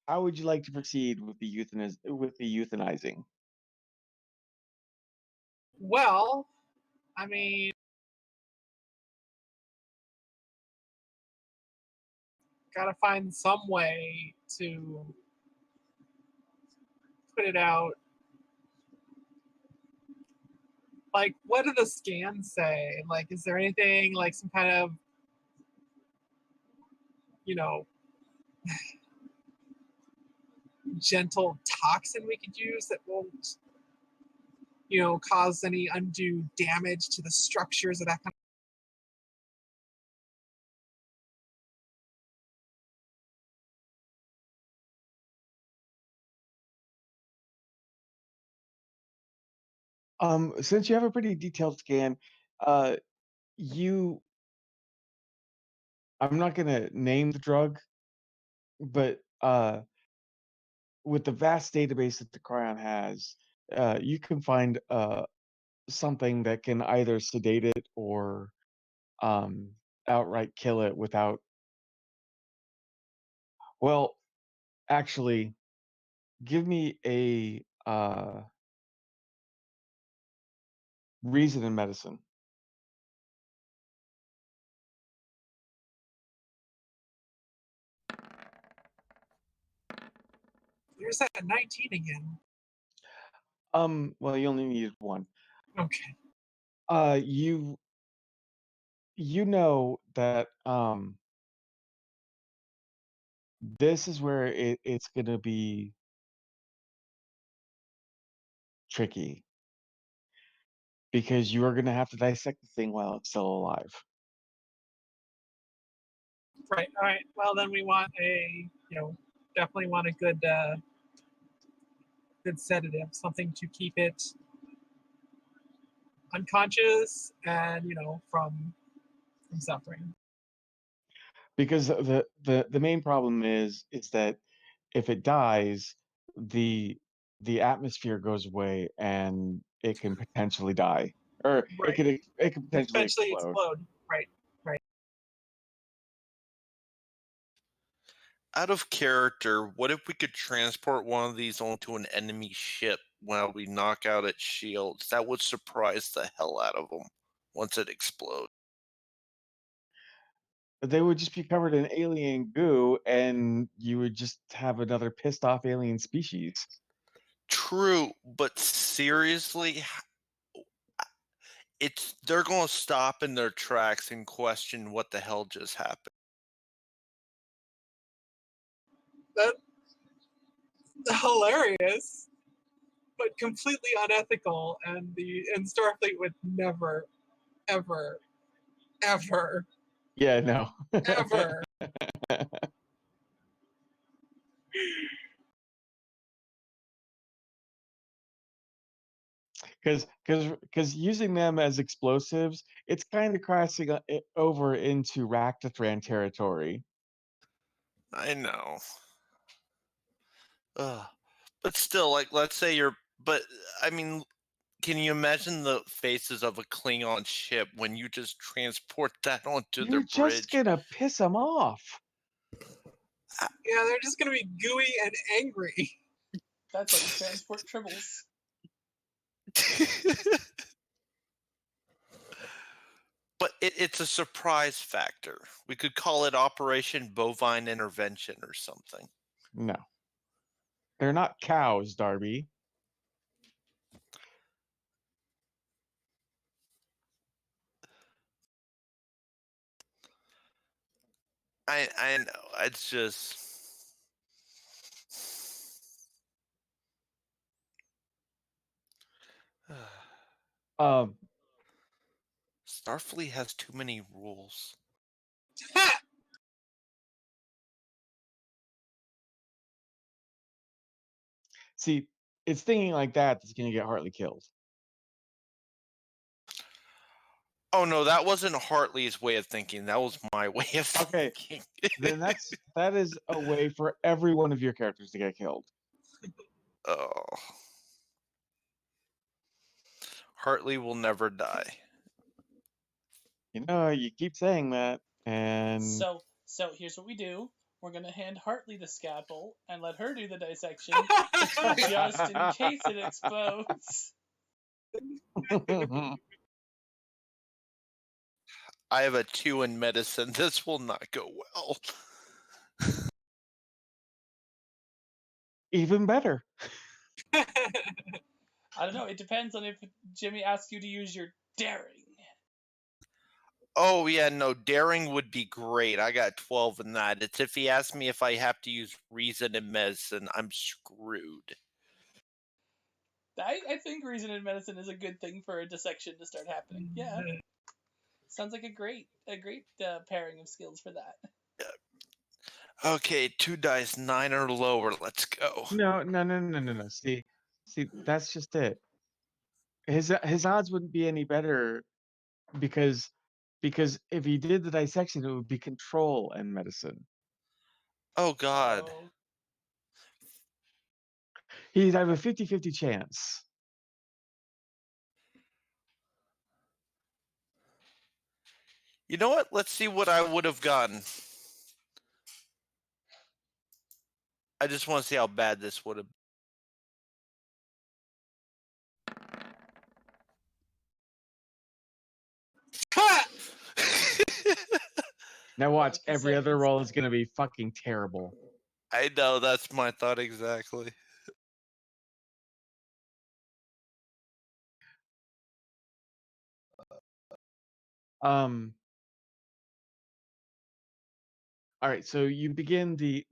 how would you like to proceed with the euthanizing? Well, I mean, gotta find some way to put it out. Like, what do the scans say? Like, is there anything like some kind of, you know, gentle toxin we could use that won't, cause any undue damage to the structures of that kind Since you have a pretty detailed scan, uh, you I'm not gonna name the drug, but with the vast database that the Krion has, you can find something that can either sedate it or um, outright kill it without. Well, actually, give me a reason in medicine. Here's that 19 again. Well, you only needed one. Okay. You know that this is where it's gonna be tricky because you are gonna have to dissect the thing while it's still alive. Right. All right. Well, then we want definitely want a good sedative, something to keep it unconscious and from suffering. Because the main problem is that if it dies, the the atmosphere goes away and it can potentially die, or Right. it could potentially Eventually explode. explode. Right. Right. Out of character, what if we could transport one of these onto an enemy ship while we knock out its shields? That would surprise the hell out of them once it explodes. They would just be covered in alien goo, and you would just have another pissed off alien species. True, but seriously, they're going to stop in their tracks and question what the hell just happened. That's hilarious, but completely unethical, and Starfleet would never, ever, ever, Yeah, no. ever. Because using them as explosives, it's kind of crossing it over into Ractathran territory. I know. Ugh. But still, like, let's say I mean, can you imagine the faces of a Klingon ship when you just transport that onto their You're just bridge? gonna piss them off. Yeah, they're just gonna be gooey and angry. That's how you transport tribbles. But it's a surprise factor. We could call it Operation Bovine Intervention or something. No. They're not cows, Darby. I know. It's just Um, Starfleet has too many rules. see, it's thinking like that that's gonna get Hartley killed. Oh no, that wasn't Hartley's way of thinking. That was my way of Okay, thinking. then that is a way for every one of your characters to get killed. Oh. Hartley will never die. You know, you keep saying that, and So here's what we do. We're gonna hand Hartley the scalpel and let her do the dissection, just in case it explodes. I have a 2 in medicine. This will not go well. even better. I don't know. It depends on if Jimmy asks you to use your daring. Oh yeah, no, daring would be great. I got 12 in that. It's if he asks me if I have to use reason and medicine, I'm screwed. I think reason in medicine is a good thing for a dissection to start happening. Yeah, sounds like a great pairing of skills for that. Okay, 2 dice, 9 or lower. Let's go. No. See, that's just it. His odds wouldn't be any better because if he did the dissection, it would be control and medicine. Oh God. Oh, He'd have a 50-50 chance. You know what? Let's see what I would have gotten. I just want to see how bad this would have. Now watch, the every other second roll is step. going to be fucking terrible. I know, that's my thought exactly. Um. All right, so you begin the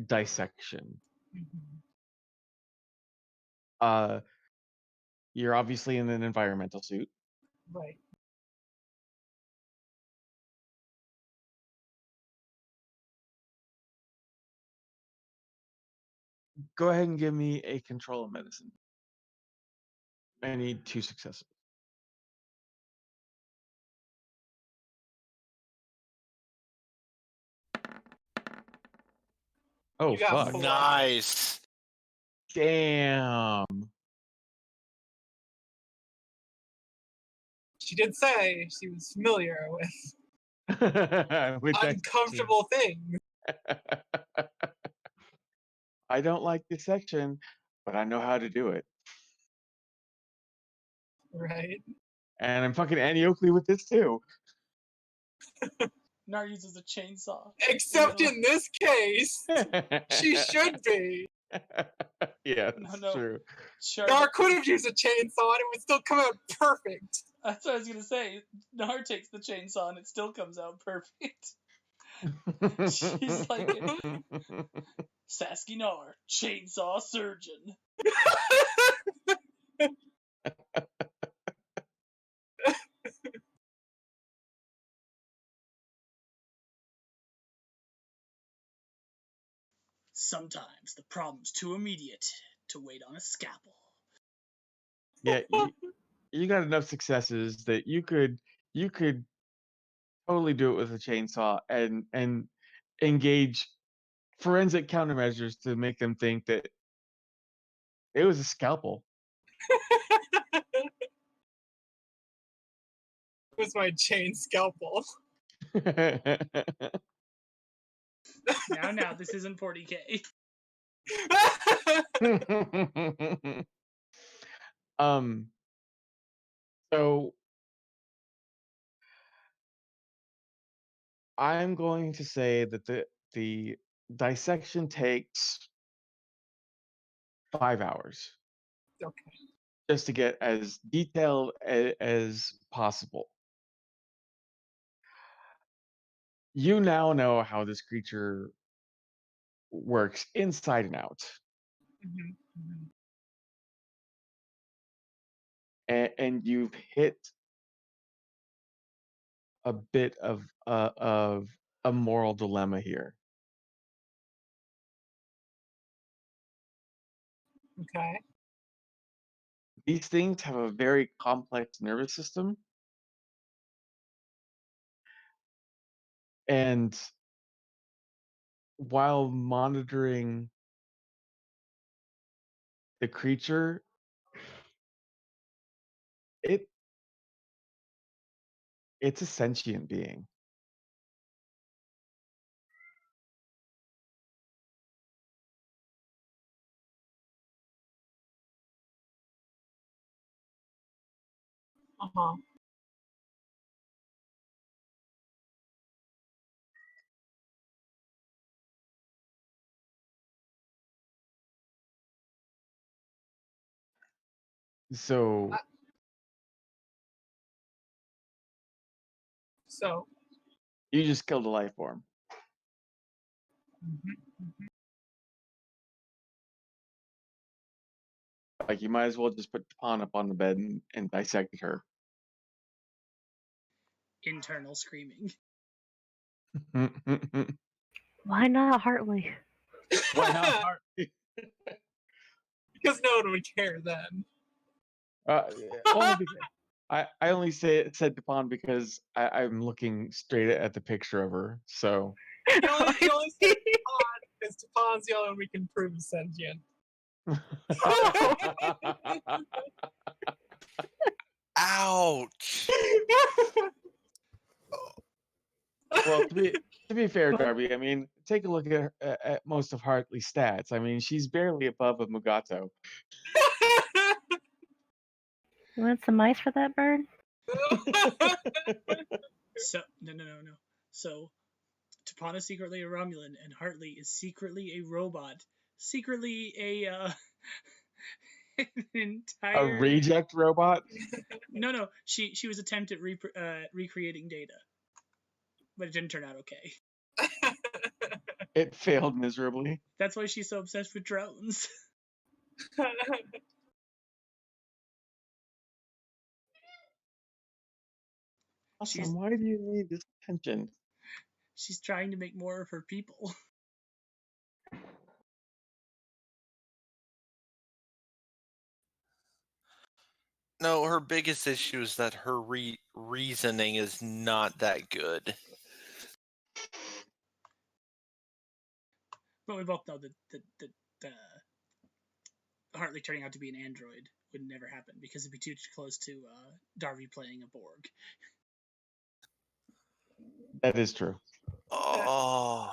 dissection. Uh, you're obviously in an environmental suit. Right. Go ahead and give me a control of medicine. I need 2 successes. Oh You got fuck! 4. Nice. Damn. She did say she was familiar with With uncomfortable things. I don't like dissection, but I know how to do it. Right. And I'm fucking Annie Oakley with this too. Nar uses a chainsaw. Except in this case, she should be. Yeah, that's No. true. Sure. Nar could have used a chainsaw and it would still come out perfect. That's what I was gonna say. Nar takes the chainsaw and it still comes out perfect. She's like Sasky Nar, chainsaw surgeon. Sometimes the problem's too immediate to wait on a scalpel. Yeah, you got enough successes that you could totally do it with a chainsaw and engage forensic countermeasures to make them think that it was a scalpel. It was my chain scalpel. Now, this isn't 40k. So I'm going to say that the dissection takes 5 hours Okay. just to get as detailed as possible. You now know how this creature works inside and out, Mhm, mhm. and you've hit a bit of a moral dilemma here. Okay. These things have a very complex nervous system, and while monitoring the creature, it's a sentient being. Uh-huh. So So. you just killed a life form. Mhm, mhm. Like, you might as well just put the pawn up on the bed and dissect her. Internal screaming. Why not Hartley? Why not? Because no one would care then. Only because I only said to pawn because I'm looking straight at the picture of her. So You only said Tapon because Tapon's the only one we can prove is sentient. Ouch. Well, to be fair, Darby, I mean, take a look at most of Hartley's stats. I mean, she's barely above a Mugato. You want some ice for that bird? So no. So Tapana is secretly a Romulan, and Hartley is secretly a robot. Secretly an A entire reject robot? No. She was attempted recreating Data, but it didn't turn out okay. It failed miserably. That's why she's so obsessed with drones. Awesome. Why do you need this attention? She's trying to make more of her people. No, her biggest issue is that her reasoning is not that good. But we both know that Hartley turning out to be an android would never happen because it'd be too close to Darby playing a Borg. That is true. Oh,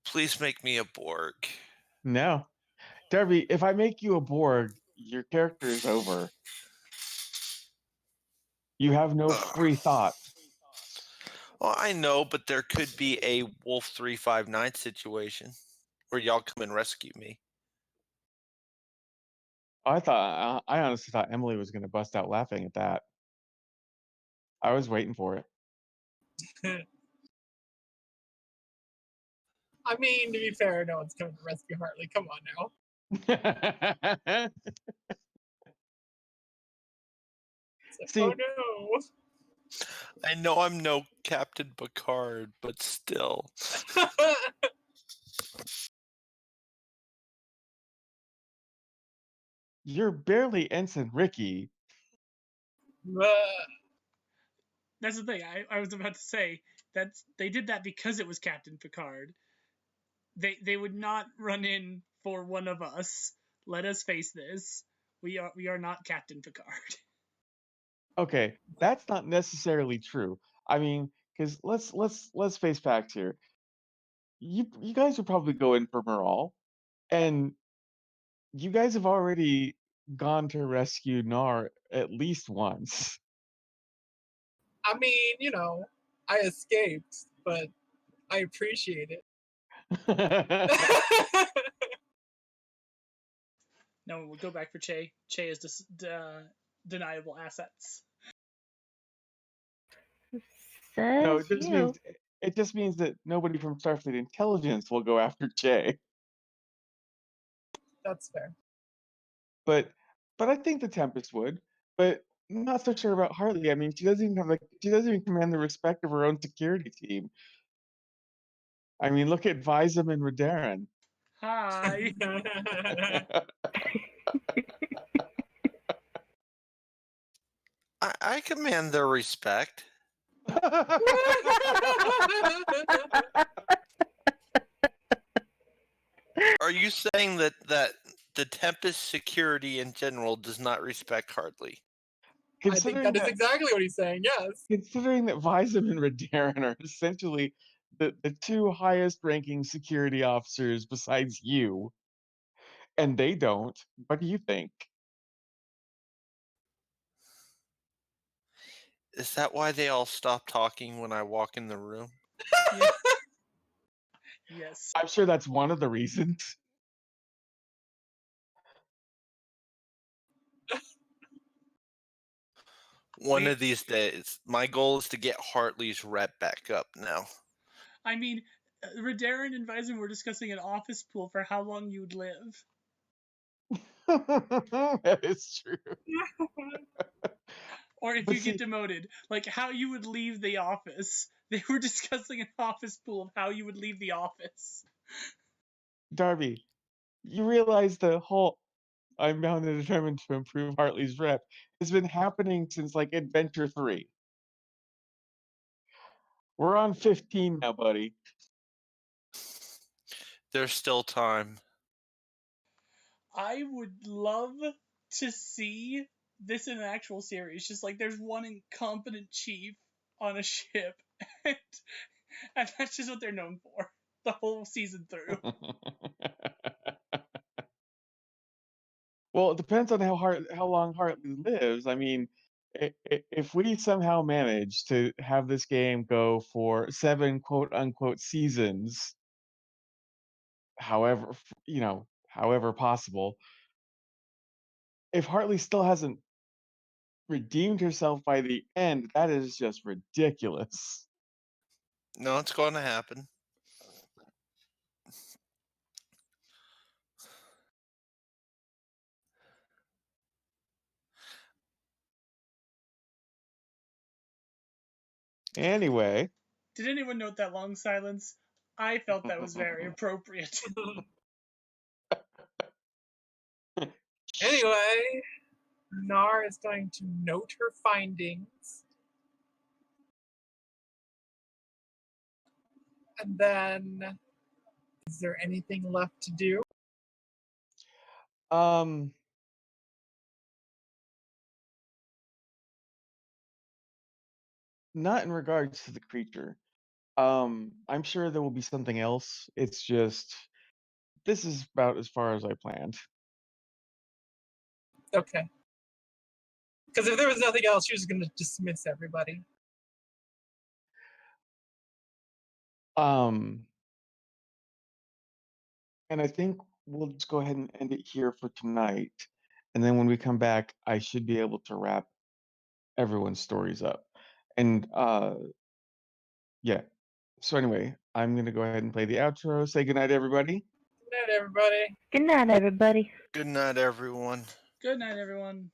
please make me a Borg. No. Darby, if I make you a Borg, your character is over. You have no free thought. Well, I know, but there could be a Wolf 359 situation where y'all come and rescue me. I honestly thought Emily was going to bust out laughing at that. I was waiting for it. I mean, to be fair, no one's coming to rescue Hartley. Come on now. It's like, See, oh no. I know I'm no Captain Picard, but still. you're barely Ensign Ricky. That's the thing. I was about to say they did that because it was Captain Picard. They would not run in for one of us. Let us face this. We are not Captain Picard. Okay, that's not necessarily true. I mean, because let's face facts here. You guys would probably go in for Miral, and you guys have already gone to rescue Nar at least once. I mean, you know, I escaped, but I appreciate it. No, we'll go back for Che. Che is deniable assets. No, Says you. it just means that nobody from Starfleet Intelligence will go after Jay. That's fair. But I think the Tempest would. But I'm not so sure about Hartley. I mean, she doesn't even command the respect of her own security team. I mean, look at Visum and Redarin. Hi. I command their respect. Are you saying that the Tempest security in general does not respect Hartley? I think that is exactly what he's saying, yes. Considering that Visum and Redarin are essentially the two highest ranking security officers besides you, and they don't, what do you think? Is that why they all stop talking when I walk in the room? Yeah. Yes. I'm sure that's one of the reasons. One of these days, my goal is to get Hartley's rep back up now. I mean, Redarin and Visor were discussing an office pool for how long you would live. That is true. Or if But you get demoted, like how you would leave the office. They were discussing an office pool of how you would leave the office. Darby, you realize the whole I'm bound and determined to improve Hartley's rep has been happening since like Adventure 3. We're on 15 now, buddy. There's still time. I would love to see this in an actual series. Just like there's one incompetent chief on a ship, and that's just what they're known for the whole season through. Well, it depends on how long Hartley lives. I mean, if we somehow manage to have this game go for 7 quote unquote seasons, however, however possible, if Hartley still hasn't redeemed herself by the end, that is just ridiculous. No, it's going to happen. Anyway. Did anyone note that long silence? I felt that was very appropriate. Anyway, Nar is going to note her findings. And then, is there anything left to do? not in regards to the creature. I'm sure there will be something else. It's just this is about as far as I planned. Okay. Because if there was nothing else, she was going to dismiss everybody. Um, and I think we'll just go ahead and end it here for tonight. And then when we come back, I should be able to wrap everyone's stories up. And yeah. So anyway, I'm gonna go ahead and play the outro. Say goodnight, everybody. Good night, everybody. Good night, everybody. Good night, everyone. Good night, everyone.